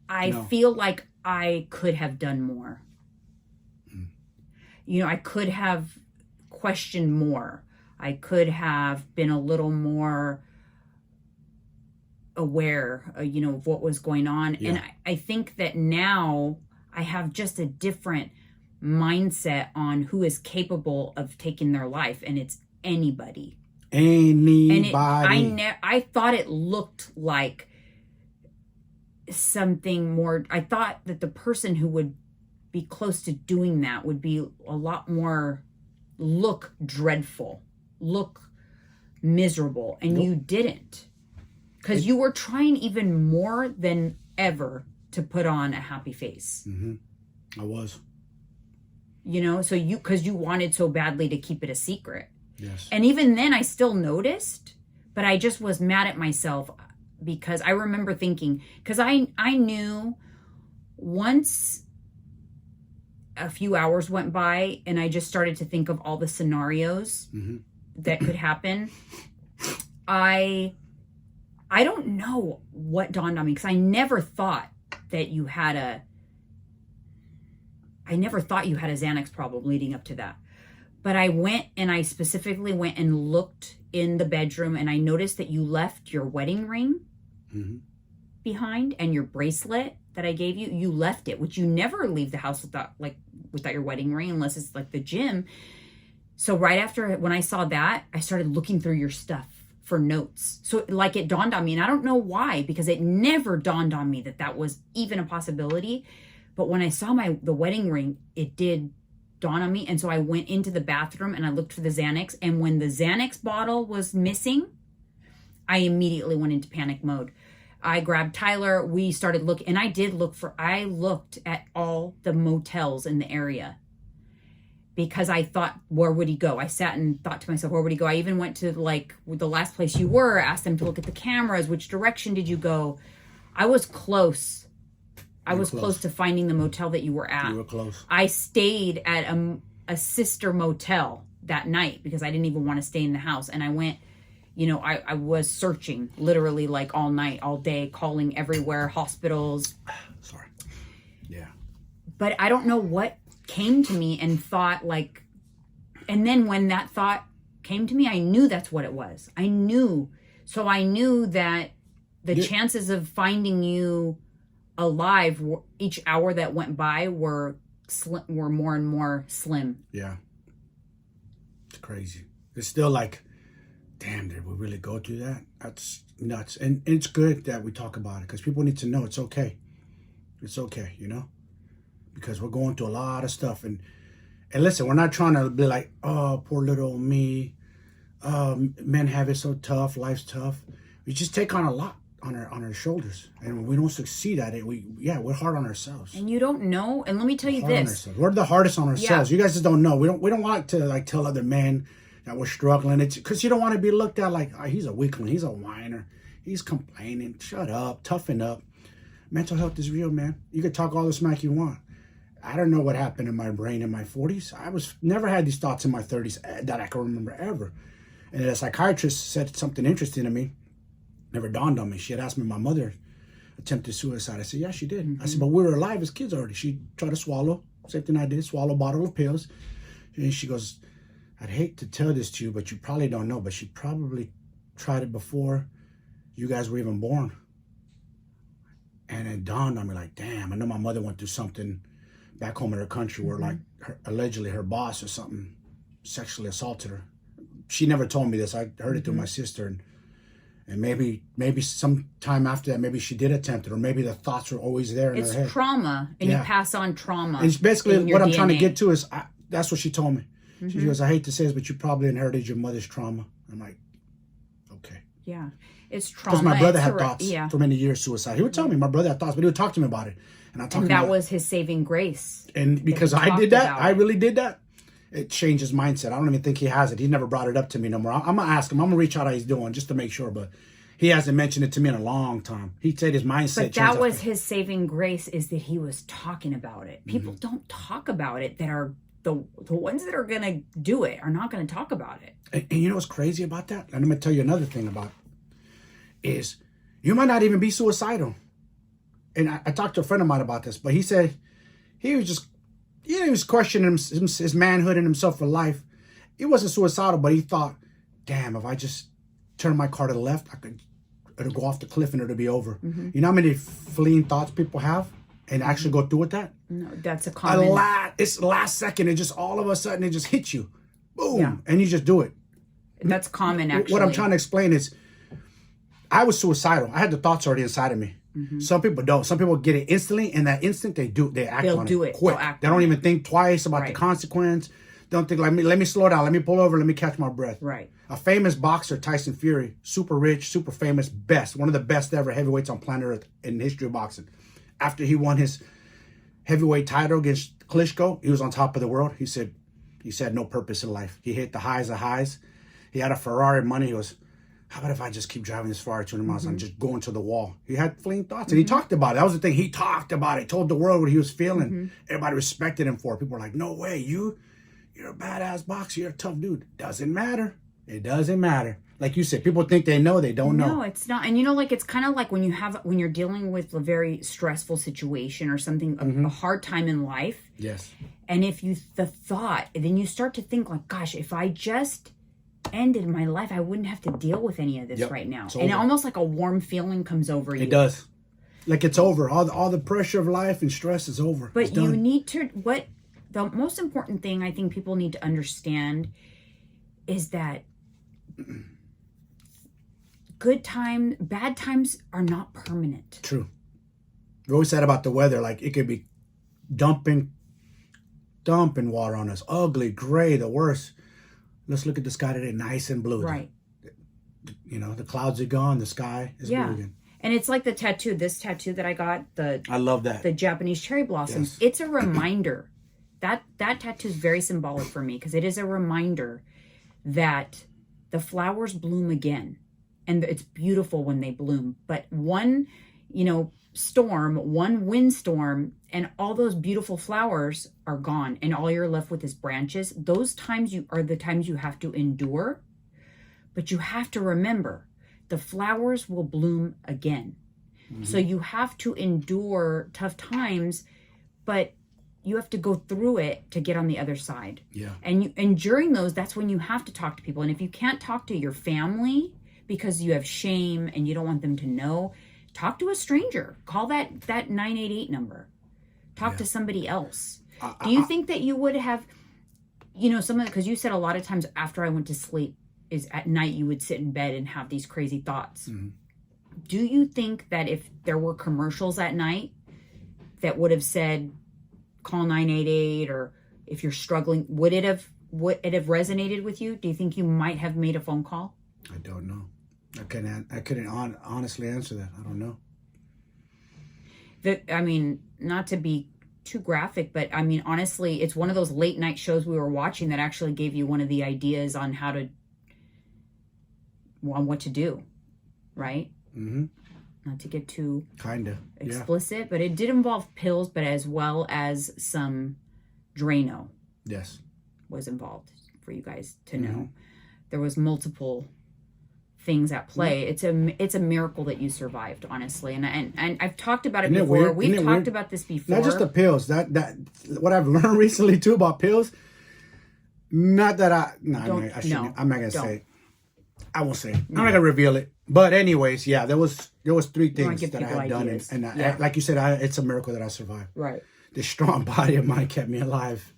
I No. feel like I could have done more. You know, I could have questioned more. I could have been a little more aware, you know, of what was going on. Yeah. And I think that now I have just a different mindset on who is capable of taking their life, and it's anybody. Anybody. I thought it looked like something more. I thought that the person who would be close to doing that would be a lot more, look dreadful, look miserable, and Nope. you didn't, because you were trying even more than ever to put on a happy face. I was. You know, so because you wanted so badly to keep it a secret. Yes. And even then I still noticed, but I just was mad at myself because I remember thinking, because I knew once a few hours went by and I just started to think of all the scenarios that could happen. I don't know what dawned on me, because I never thought you had a Xanax problem leading up to that. But I specifically went and looked in the bedroom, and I noticed that you left your wedding ring behind, and your bracelet that I gave you, you left it, which you never leave the house without your wedding ring, unless it's like the gym. So right after, when I saw that, I started looking through your stuff for notes. So like it dawned on me, and I don't know why, because it never dawned on me that was even a possibility. But when I saw the wedding ring, it did dawn on me. And so I went into the bathroom and I looked for the Xanax. And when the Xanax bottle was missing, I immediately went into panic mode. I grabbed Tyler. We started looking, and I looked at all the motels in the area, because I thought, where would he go? I sat and thought to myself, where would he go? I even went to like the last place you were, asked them to look at the cameras. Which direction did you go? I was close. I was close to finding the motel that you were at. You were close. I stayed at a sister motel that night because I didn't even want to stay in the house. And I went, you know, I was searching literally like all night, all day, calling everywhere, hospitals. Sorry. Yeah. But I don't know what came to me and thought like, and then when that thought came to me, I knew that's what it was. I knew. So I knew that the chances of finding you alive each hour that went by were more and more slim. Yeah. It's crazy. It's still like, damn, did we really go through that? That's nuts. And it's good that we talk about it, because people need to know it's okay. It's okay, you know? Because we're going through a lot of stuff. And listen, we're not trying to be like, oh, poor little me. Men have it so tough. Life's tough. We just take on a lot on our shoulders. And when we don't succeed at it, we're hard on ourselves. And you don't know. And let me tell you this. We're the hardest on ourselves. Yeah. You guys just don't know. We don't want to like tell other men that we're struggling. It's because you don't want to be looked at like, oh, he's a weakling, he's a whiner, he's complaining. Shut up, toughen up. Mental health is real, man. You can talk all the smack you want. I don't know what happened in my brain in my 40s. I never had these thoughts in my 30s that I can remember ever. And a psychiatrist said something interesting to me. Never dawned on me. She had asked me if my mother attempted suicide. I said, yeah, she did. I said, but we were alive as kids already. She tried to swallow. Same thing I did, swallow a bottle of pills. And she goes, I'd hate to tell this to you, but you probably don't know, but she probably tried it before you guys were even born. And it dawned on me like, damn, I know my mother went through something back home in her country where like allegedly her boss or something sexually assaulted her. She never told me this. I heard it through my sister. And maybe some time after that, maybe she did attempt it, or maybe the thoughts were always there in her head. It's trauma, and you pass on trauma. And it's basically what I'm DNA. trying to get to is, that's what she told me. She goes, I hate to say this, but you probably inherited your mother's trauma. I'm like, okay. Yeah, it's trauma. Because my brother had thoughts for many years, suicide. He would tell me my brother had thoughts, but he would talk to me about it. And that was his saving grace. And because I did that, I really did that, it changed his mindset. I don't even think he has it. He never brought it up to me no more. I'm going to ask him. I'm going to reach out how he's doing just to make sure. But He hasn't mentioned it to me in a long time. He said his mindset But changed. that was his saving grace, is that he was talking about it. People don't talk about it, that are the ones that are going to do it are not going to talk about it. And you know what's crazy about that? And I'm going to tell you another thing about it, is you might not even be suicidal. And I talked to a friend of mine about this, but he said he was just, he was questioning his manhood and himself for life. He wasn't suicidal, but he thought, damn, if I just turn my car to the left, it'll go off the cliff and it'll be over. You know how many fleeting thoughts people have and actually go through with that? No, that's a common. It's last second. It just all of a sudden it just hits you, boom, and you just do it. That's common, actually. What I'm trying to explain is, I was suicidal. I had the thoughts already inside of me. Some people don't. Some people get it instantly, and that instant they act They'll on do it it. quick. They'll act They don't on even think twice about the consequence. Don't think like me. Let me slow down. Let me pull over. Let me catch my breath. Right. A famous boxer, Tyson Fury, super rich, super famous, one of the best ever heavyweights on planet Earth in the history of boxing. After he won his heavyweight title against Klitschko, he was on top of the world. He said no purpose in life. He hit the highs of highs. He had a Ferrari money. He was, how about if I just keep driving this far 200 miles and just going to the wall? He had fleeting thoughts, and he talked about it. That was the thing. He talked about it. He told the world what he was feeling. Everybody respected him for it. People were like, no way, you're a badass boxer. You're a tough dude. Doesn't matter. It doesn't matter. Like you said, people think they know, they don't know. No, it's not. And you know, like, it's kind of like when you're dealing with a very stressful situation or something, a hard time in life. Yes. And if then you start to think like, gosh, if I just ended my life, I wouldn't have to deal with any of this right now. And almost like a warm feeling comes over you. It does. Like it's over. All the pressure of life and stress is over. But you need to, the most important thing I think people need to understand is that bad times are not permanent. True. We always said about the weather, like it could be dumping water on us. Ugly, gray, the worst. Let's look at the sky today, nice and blue. Right. You know, the clouds are gone, the sky is blue again. And it's like this tattoo that I got, I love that. The Japanese cherry blossoms. Yes. It's a reminder. That tattoo is very symbolic for me, because it is a reminder that the flowers bloom again. And it's beautiful when they bloom. But one, storm, one windstorm, and all those beautiful flowers are gone, and all you're left with is branches. Those times are the times you have to endure. But you have to remember, the flowers will bloom again. So you have to endure tough times, but you have to go through it to get on the other side. Yeah. And during those, that's when you have to talk to people. And if you can't talk to your family because you have shame and you don't want them to know, talk to a stranger. Call that 988 number. Talk to somebody else. Do you think that you would have, because you said a lot of times after I went to sleep, is at night you would sit in bed and have these crazy thoughts. Do you think that if there were commercials at night that would have said, call 988, or if you're struggling, would it have resonated with you? Do you think you might have made a phone call? I don't know. I couldn't honestly answer that. I don't know. Not to be too graphic, but honestly, it's one of those late night shows we were watching that actually gave you one of the ideas on what to do, right? Not to get too explicit, but it did involve pills, but as well as some Drano. Yes, was involved, for you guys to know. There was multiple things at play. It's a miracle that you survived, honestly. And I've talked about it before. We've talked about this before. Not just the pills. That what I've learned recently too about pills. Not that I'm not gonna say it. I won't say it. I'm not gonna reveal it. But anyways, yeah, there was 3 things that I had done, and like you said, it's a miracle that I survived. Right. This strong body of mine kept me alive.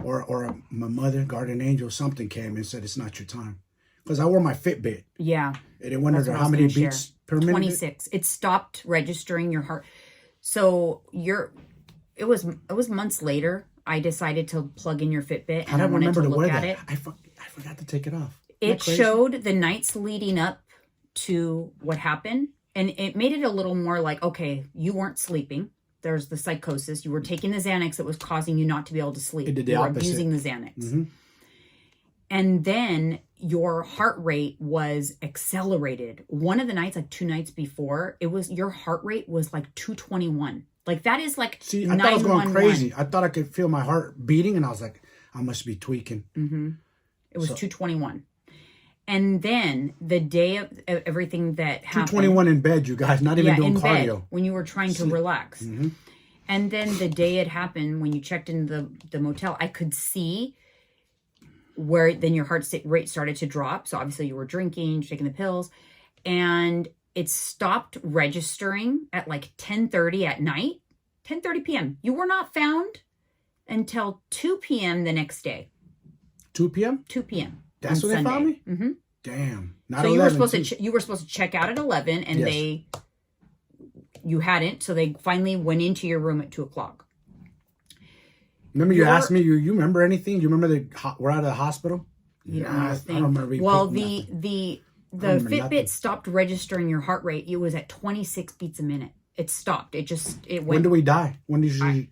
Or my mother, guardian angel, something came and said, it's not your time. Because I wore my Fitbit. Yeah. And it wondered how many beats per minute. 26. It stopped registering your heart. So it was months later, I decided to plug in your Fitbit, and I wanted to look at it. I forgot to take it off. It showed the nights leading up to what happened, and it made it a little more like, okay, you weren't sleeping. There's the psychosis. You were taking the Xanax that was causing you not to be able to sleep. It did the you were opposite. abusing the Xanax. And then your heart rate was accelerated. One of the nights, like 2 nights before, your heart rate was like 221. Like that is like, see, I thought I was going crazy. I thought I could feel my heart beating, and I was like, I must be tweaking. It was 221. And then the day of everything that happened. 221 in bed, you guys, not even doing in cardio. Bed, when you were trying to relax. And then the day it happened, when you checked into the motel, I could see where then your heart rate started to drop. So obviously you were drinking, taking the pills, and it stopped registering at like 10:30 at night, 10:30 p.m. You were not found until 2 p.m. the next day. 2 p.m.? 2 p.m. That's when they found me? Mm-hmm. Damn. Not so 11, you were supposed to check out at 11, and you hadn't, so they finally went into your room at 2 o'clock. Remember you asked me, you remember anything? You remember we're out of the hospital? I don't remember. Well, the Fitbit stopped registering your heart rate. It was at 26 beats a minute. It stopped. It went. When do we die? When did you?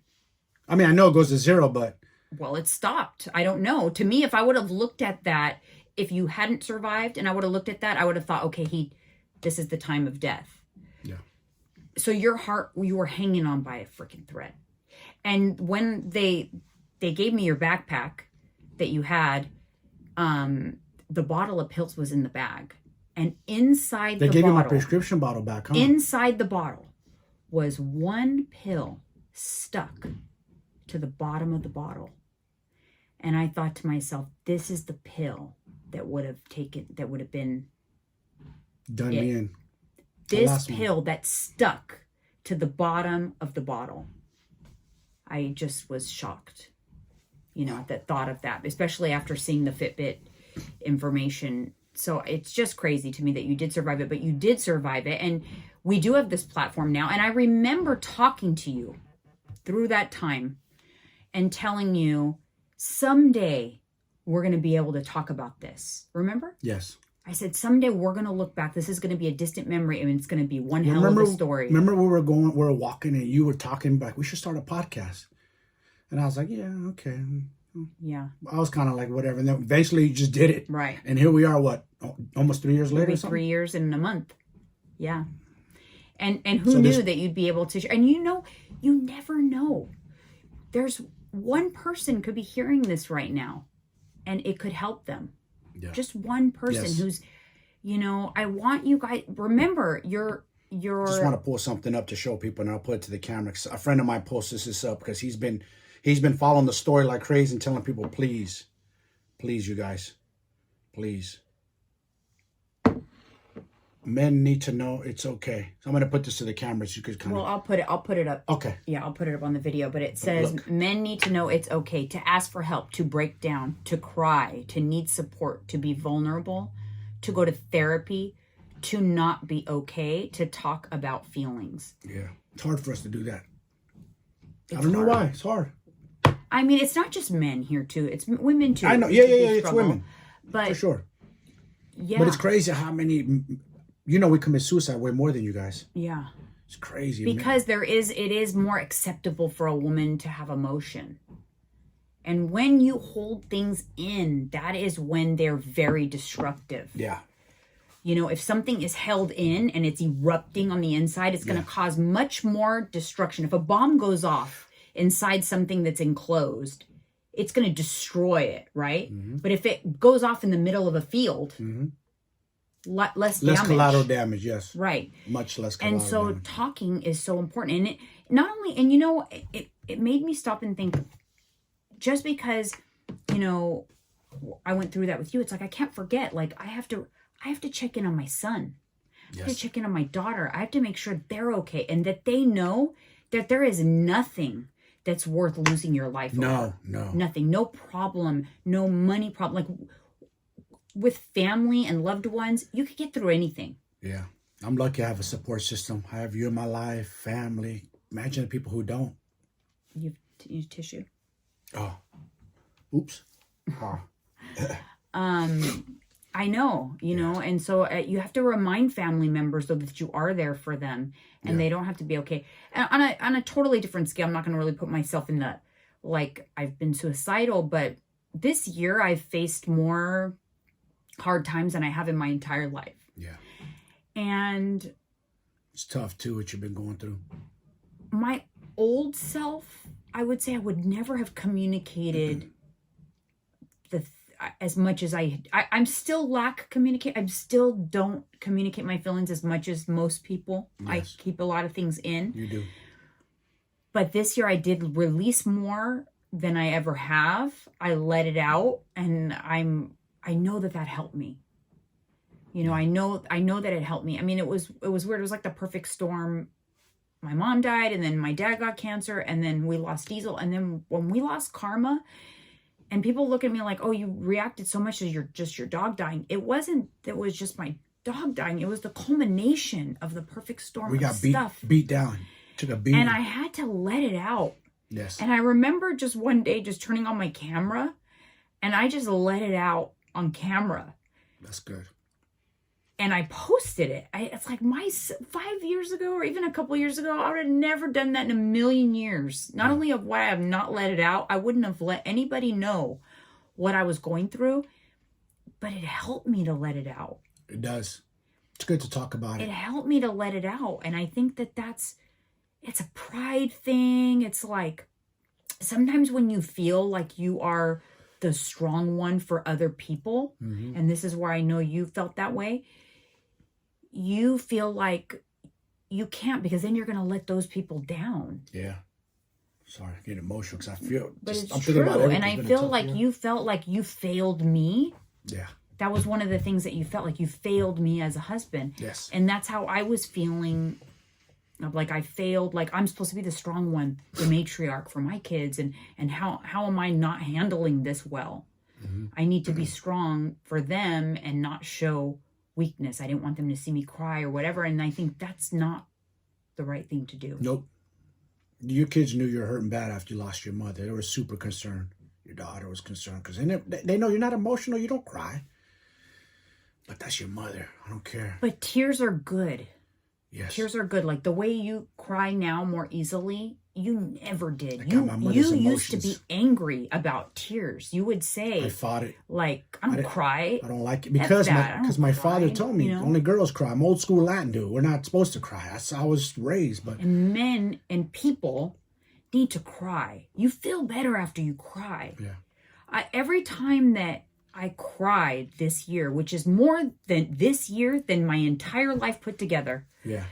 I mean, I know it goes to 0, but. Well, it stopped. I don't know. To me, if I would have looked at that, if you hadn't survived and I would have looked at that, I would have thought, okay, this is the time of death. Yeah. So your heart, you were hanging on by a freaking thread. And when they gave me your backpack that you had, the bottle of pills was in the bag. And inside the bottle. They gave you my prescription bottle back, huh? Inside the bottle was one pill stuck to the bottom of the bottle. And I thought to myself, this is the pill that would have been done me in. This pill that stuck to the bottom of the bottle. I just was shocked, at the thought of that, especially after seeing the Fitbit information. So it's just crazy to me that you did survive it, but you did survive it. And we do have this platform now. And I remember talking to you through that time and telling you, someday we're going to be able to talk about this. Remember? Yes. I said, someday we're going to look back. This is going to be a distant memory, and it's going to be one hell of a story. Remember we were walking, and you were talking like, we should start a podcast. And I was like, yeah, okay. Yeah. I was kind of like, whatever. And then eventually you just did it. Right. And here we are, almost 3 years later? Maybe 3 years and a month. Yeah. And who knew that you'd be able to, and you never know. There's one person could be hearing this right now, and it could help them. Yeah. Just one person who's, I want you guys, remember, you're just want to pull something up to show people, and I'll put it to the camera. A friend of mine posted this up because he's been following the story like crazy and telling people, please, you guys, please. Men need to know it's okay. So I'm going to put this to the camera so you could kind of... Well, I'll put it up. Okay. Yeah, I'll put it up on the video. But it says, men need to know it's okay to ask for help, to break down, to cry, to need support, to be vulnerable, to go to therapy, to not be okay, to talk about feelings. Yeah. It's hard for us to do that. I don't know why. It's hard. I mean, it's not just men here, too. It's women, too. I know. Yeah. It's women. But, for sure. Yeah. But it's crazy how many... we commit suicide way more than you guys. Yeah. It's crazy. Because it is more acceptable for a woman to have emotion. And when you hold things in, that is when they're very destructive. Yeah. If something is held in and it's erupting on the inside, it's going to cause much more destruction. If a bomb goes off inside something that's enclosed, it's going to destroy it, right? Mm-hmm. But if it goes off in the middle of a field... Mm-hmm. Less collateral damage, yes. Right. Much less collateral damage. And so talking is so important. And it not only, and it made me stop and think, just because, I went through that with you, it's like, I can't forget, like, I have to check in on my son. I have to check in on my daughter. I have to make sure they're okay and that they know that there is nothing that's worth losing your life over. No. Nothing. No problem. No money problem. Like, with family and loved ones, you could get through anything. Yeah. I'm lucky I have a support system. I have you in my life, family. Imagine the people who don't. You use tissue. Oh. Oops. Oh. I know, and so you have to remind family members though that you are there for them and they don't have to be okay. And on a totally different scale, I'm not going to really put myself in the, like, I've been suicidal, but this year I've faced more hard times than I have in my entire life. Yeah. And it's tough too, what you've been going through. My old self, I would say I would never have communicated as much as I'm still lack communicate. I still don't communicate my feelings as much as most people. Yes. I keep a lot of things in. You do. But this year I did release more than I ever have. I let it out, and I know that helped me. You know, I know that it helped me. I mean, it was weird. It was like the perfect storm. My mom died, and then my dad got cancer, and then we lost Diesel, and then when we lost Karma, and people look at me like, "Oh, you reacted so much as your dog dying." It wasn't. It was just my dog dying. It was the culmination of the perfect storm. We got beat down. Took a beat, and I had to let it out. Yes. And I remember just one day just turning on my camera, and I just let it out on camera. That's good. And I posted it. It's like 5 years ago, or even a couple years ago, I would have never done that in a million years. Not only of why I have not let it out, I wouldn't have let anybody know what I was going through, but it helped me to let it out. It does. It's good to talk about it. It helped me to let it out. And I think it's a pride thing. It's like sometimes when you feel like you are the strong one for other people, and this is where I know you felt that way, you feel like you can't, because then you're going to let those people down. Yeah. Sorry, I get emotional because I feel. But it's true, and I feel like you felt like you failed me. Yeah. That was one of the things that you felt like you failed me as a husband. Yes. And that's how I was feeling. Like I failed, like I'm supposed to be the strong one, the matriarch for my kids, and how am I not handling this well? I need to be strong for them and not show weakness. I didn't want them to see me cry or whatever, and I think that's not the right thing to do. Nope. Your kids knew you were hurting bad after you lost your mother. They were super concerned. Your daughter was concerned because they know you're not emotional. You don't cry. But that's your mother. I don't care. But tears are good. Yes. Tears are good. Like the way you cry now more easily, you never did. You used to be angry about tears. You would say, I fought it. Like, I don't cry. I don't like it because my father told me, only girls cry. I'm old school Latin dude. We're not supposed to cry. That's how I was raised. But and men and people need to cry. You feel better after you cry. Yeah. Every time that I cried this year, which is more than this year than my entire life put together. Yeah.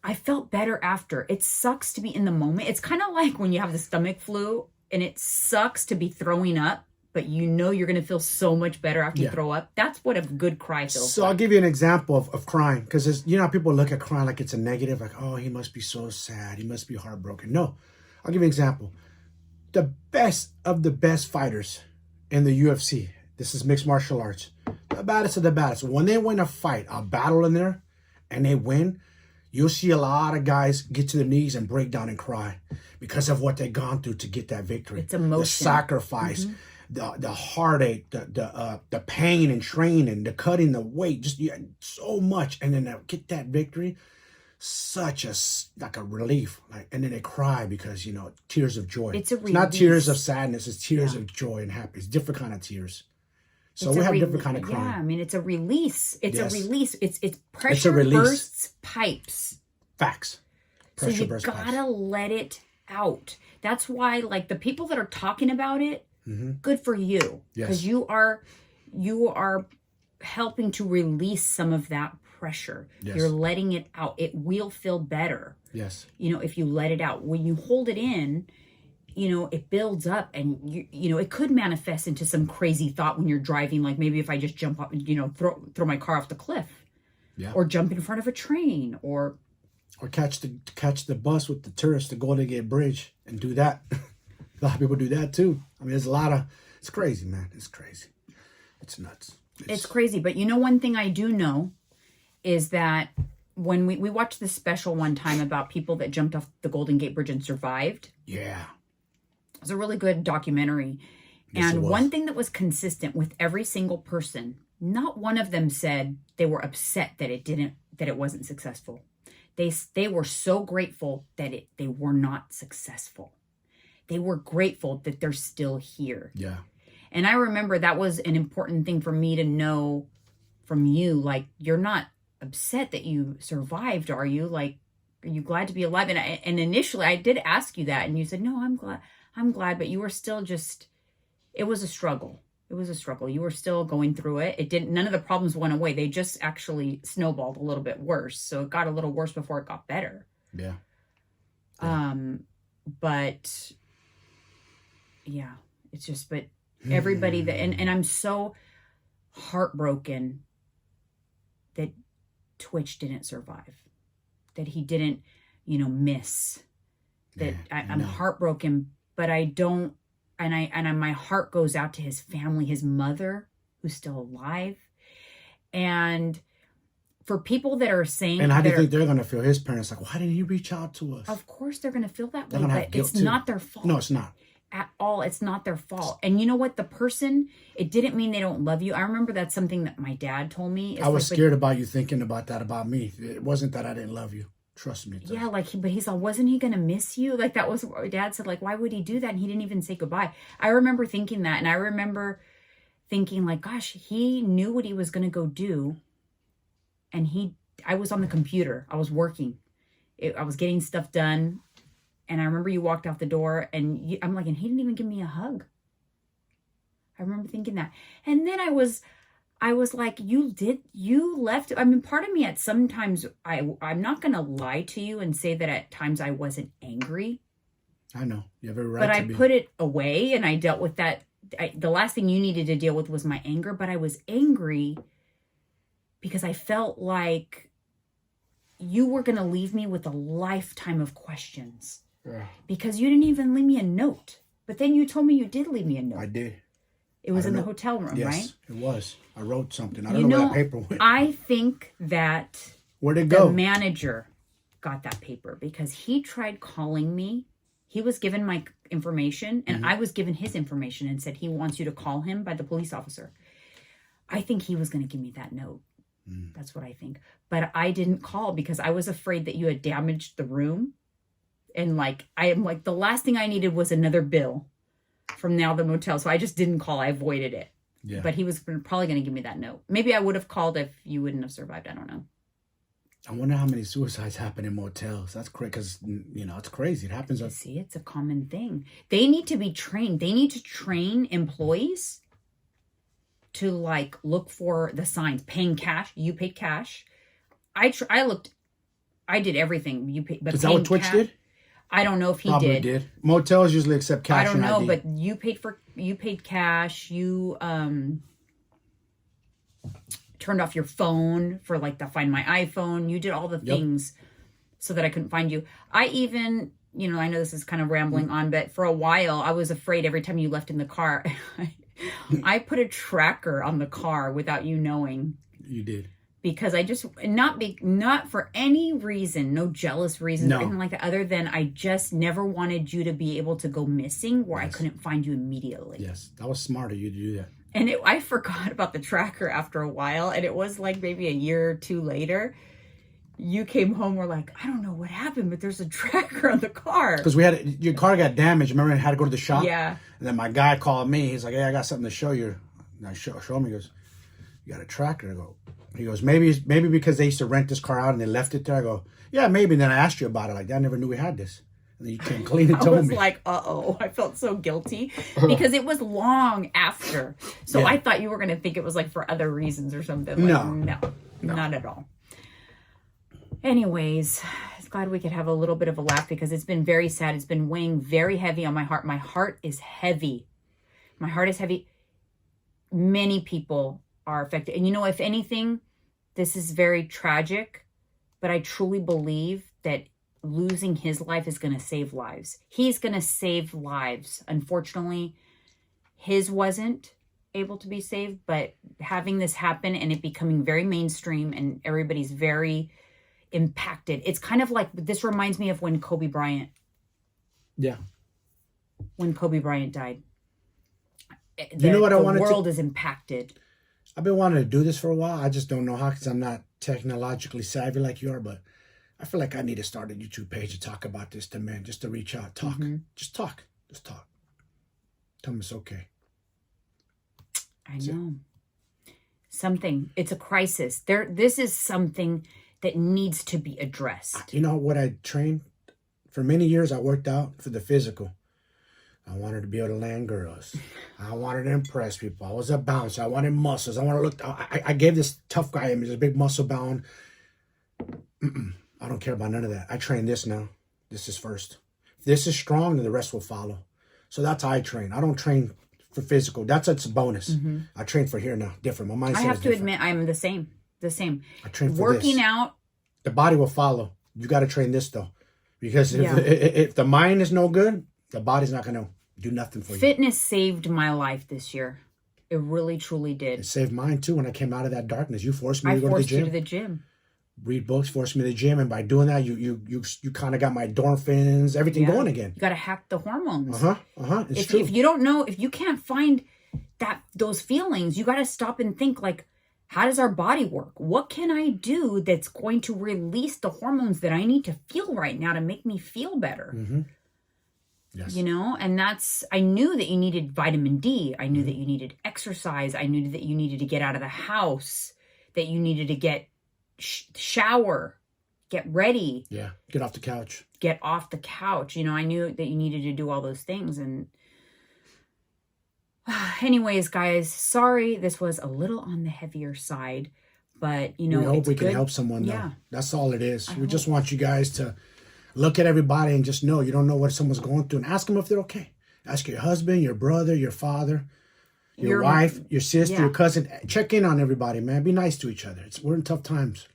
I felt better after. It sucks to be in the moment. It's kind of like when you have the stomach flu and it sucks to be throwing up, but you know you're going to feel so much better after you throw up. That's what a good cry feels like. I'll give you an example of crying, because you know how people look at crying like it's a negative, like, oh, he must be so sad. He must be heartbroken. No, I'll give you an example. The best of the best fighters in the UFC, this is mixed martial arts, the baddest of the baddest, when they win a fight, a battle in there, and they win, you'll see a lot of guys get to their knees and break down and cry because of what they've gone through to get that victory. It's emotion. The sacrifice, the heartache, the pain and training, the cutting the weight, just so much, and then they'll get that victory. Such a relief, and then they cry because tears of joy. It's not tears of sadness. It's tears of joy and happiness. Different kind of tears. So we have different kind of crying. Yeah, I mean it's a release. It's a release. It's pressure it's a release. Bursts pipes. Facts. Pressure so you gotta let it out. That's why, like the people that are talking about it, good for you, because you are helping to release some of that pressure. You're letting it out. It will feel better. Yes. If you let it out. When you hold it in, it builds up, and it could manifest into some crazy thought when you're driving, like maybe if I just jump up and throw my car off the cliff. Yeah. Or jump in front of a train, or catch the bus with the tourists to Golden Gate Bridge and do that. A lot of people do that too. I mean, it's crazy, man. It's crazy. It's nuts. It's crazy. But one thing I do know is that when we watched this special one time about people that jumped off the Golden Gate Bridge and survived. Yeah. It was a really good documentary. Yes, and one thing that was consistent with every single person, not one of them said they were upset that it wasn't successful. They were so grateful that they were not successful. They were grateful that they're still here. Yeah. And I remember that was an important thing for me to know from you. Like, you're not upset that you survived, are you? Like, are you glad to be alive? And initially I did ask you that, and you said, no, I'm glad, but you were still just, it was a struggle. It was a struggle. You were still going through it. None of the problems went away. They just actually snowballed a little bit worse. So it got a little worse before it got better. Yeah. But yeah, it's just, but everybody that, and I'm so heartbroken that Twitch didn't survive, that he didn't, miss, that I'm heartbroken, but I don't, and my heart goes out to his family, his mother, who's still alive. And for people that are saying, and how do you think they're going to feel? His parents, like, why didn't he reach out to us? Of course they're going to feel that They're way, gonna have but it's guilt, too. not their fault. No, it's not. At all. It's not their fault. And you know what? The person, it didn't mean they don't love you. I remember that's something that my dad told me. I was scared about you thinking about that about me. It wasn't that I didn't love you. Trust me. Yeah, but he's like, wasn't he going to miss you? Like, that was what Dad said. Like, why would he do that? And he didn't even say goodbye. I remember thinking that. And I remember thinking, like, gosh, he knew what he was going to go do. And I was on the computer. I was working. I was getting stuff done. And I remember you walked out the door, and I'm like, and he didn't even give me a hug. I remember thinking that. And then I was like, you left. I mean, part of me at sometimes, I'm not going to lie to you and say that at times I wasn't angry. I know. You have every right but to I be. put it away, and I dealt with that. The last thing you needed to deal with was my anger, but I was angry because I felt like you were going to leave me with a lifetime of questions. Yeah. Because you didn't even leave me a note. But then you told me you did leave me a note. I did. It was in the hotel room, yes, right? Yes, it was. I wrote something. I don't know where that paper went. I think that where'd it go? The manager got that paper because he tried calling me. He was given my information, and I was given his information and said he wants you to call him by the police officer. I think he was going to give me that note. That's what I think. But I didn't call because I was afraid that you had damaged the room. And like, I am like, the last thing I needed was another bill from now the motel. So I just didn't call. I avoided it. Yeah. But he was probably going to give me that note. Maybe I would have called if you wouldn't have survived. I don't know. I wonder how many suicides happen in motels. That's crazy because, it's crazy. It happens. See, it's a common thing. They need to be trained. They need to train employees to like look for the signs. Paying cash. You paid cash. I did everything. You paid. But is that what Twitch did? I don't know if he Probably did. Motels usually accept cash. I don't know, but you paid cash. You turned off your phone for like to find my iPhone. You did all the things so that I couldn't find you. I even, I know this is kind of rambling on, but for a while I was afraid every time you left in the car. I put a tracker on the car without you knowing. You did. Because I just, not for any reason, no jealous reason or anything like that, other than I just never wanted you to be able to go missing where I couldn't find you immediately. Yes, that was smart of you to do that. And I forgot about the tracker after a while, and it was like maybe a year or two later, you came home, we're like, I don't know what happened, but there's a tracker on the car. Because your car got damaged, remember, I had to go to the shop? Yeah. And then my guy called me, he's like, hey, I got something to show you. And I show him, he goes, you got a tracker? I go, he goes, maybe because they used to rent this car out and they left it there. I go, yeah, maybe. And then I asked you about it. Like, I never knew we had this. And then you came clean and told me. I was like, uh-oh. I felt so guilty because it was long after. So I thought you were going to think it was like for other reasons or something. Like, no, not at all. Anyways, I'm glad we could have a little bit of a laugh because it's been very sad. It's been weighing very heavy on my heart. My heart is heavy. My heart is heavy. Many people are affected. And if anything, this is very tragic, but I truly believe that losing his life is going to save lives. He's going to save lives. Unfortunately, his wasn't able to be saved, but having this happen and it becoming very mainstream and everybody's very impacted. It's kind of like, this reminds me of when Kobe Bryant. Yeah. When Kobe Bryant died. You know what I wanted to... The world is impacted. I've been wanting to do this for a while. I just don't know how because I'm not technologically savvy like you are, but I feel like I need to start a YouTube page to talk about this to men, just to reach out, talk. Just talk. Just talk. Tell them it's okay. I know. It's a crisis. This is something that needs to be addressed. You know what I trained? For many years, I worked out for the physical. I wanted to be able to land girls. I wanted to impress people. I was a bouncer. I wanted muscles. I want to look. I gave this tough guy image, a big muscle bound. I don't care about none of that. I train this now. This is first. If this is strong, then the rest will follow. So that's how I train. I don't train for physical. It's a bonus. I train for here now. Different. My mindset I have is to different. admit, I'm the same. I train for working this. out. The body will follow. You got to train this though, because if the mind is no good, the body's not going to do nothing for you. Fitness saved my life this year. It really, truly did. It saved mine too. When I came out of that darkness, you forced me to go to the gym. I forced you to the gym. Read books, forced me to the gym, and by doing that, you kind of got my endorphins, everything going again. You got to hack the hormones. It's true. If you don't know, if you can't find those feelings, you got to stop and think like, how does our body work? What can I do that's going to release the hormones that I need to feel right now to make me feel better? Yes. You know, and I knew that you needed vitamin D. I knew that you needed exercise. I knew that you needed to get out of the house, that you needed to get shower, get ready. Yeah. Get off the couch. You know, I knew that you needed to do all those things. And anyways, guys, sorry, this was a little on the heavier side, but you know, we hope we can help someone though. Yeah. That's all it is. We just want you guys to look at everybody and just know you don't know what someone's going through, and ask them if they're okay. Ask your husband, your brother, your father, your wife, your sister, your cousin. Check in on everybody, man. Be nice to each other. We're in tough times.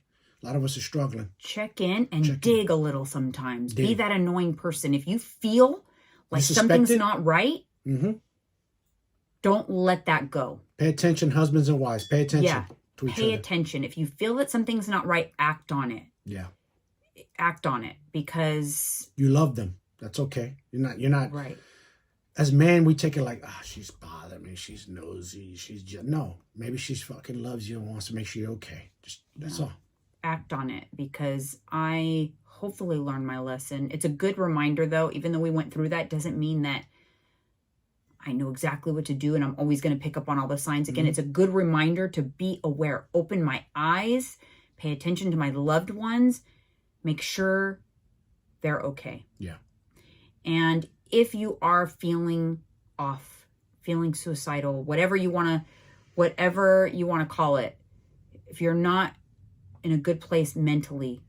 A lot of us are struggling. Check in and dig a little sometimes. Be that annoying person. If you feel like something's not right, don't let that go. Pay attention, husbands and wives. Pay attention to each other. Pay attention. If you feel that something's not right, act on it. Yeah. Act on it, because you love them. That's okay. You're not right. As men, we take it like, she's bothering me. She's nosy. She's just no. Maybe she's fucking loves you and wants to make sure you're okay. That's all. Act on it, because I hopefully learned my lesson. It's a good reminder, though. Even though we went through that, doesn't mean that I know exactly what to do and I'm always going to pick up on all the signs again. It's a good reminder to be aware. Open my eyes. Pay attention to my loved ones. Make sure they're okay. Yeah. And if you are feeling off, feeling suicidal, whatever you want to call it, if you're not in a good place mentally,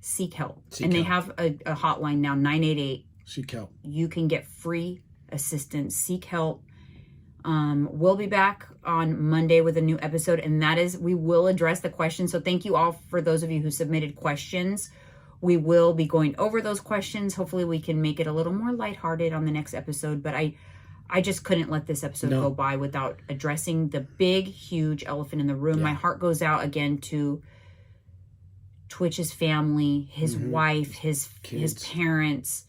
seek help. They have a hotline now, 988. Seek help. You can get free assistance. Seek help. We'll be back on Monday with a new episode, and that is, we will address the questions. So thank you all for those of you who submitted questions. We will be going over those questions. Hopefully we can make it a little more lighthearted on the next episode, but I just couldn't let this episode go by without addressing the big, huge elephant in the room. My heart goes out again to Twitch's family, his wife, his parents,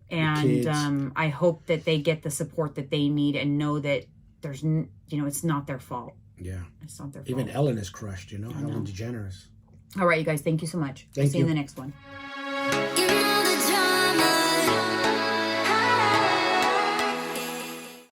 and I hope that they get the support that they need and know that there's, it's not their fault. Yeah. It's not their fault. Even Ellen is crushed, Ellen DeGeneres. All right, you guys, thank you so much. Thank you. See you in the next one.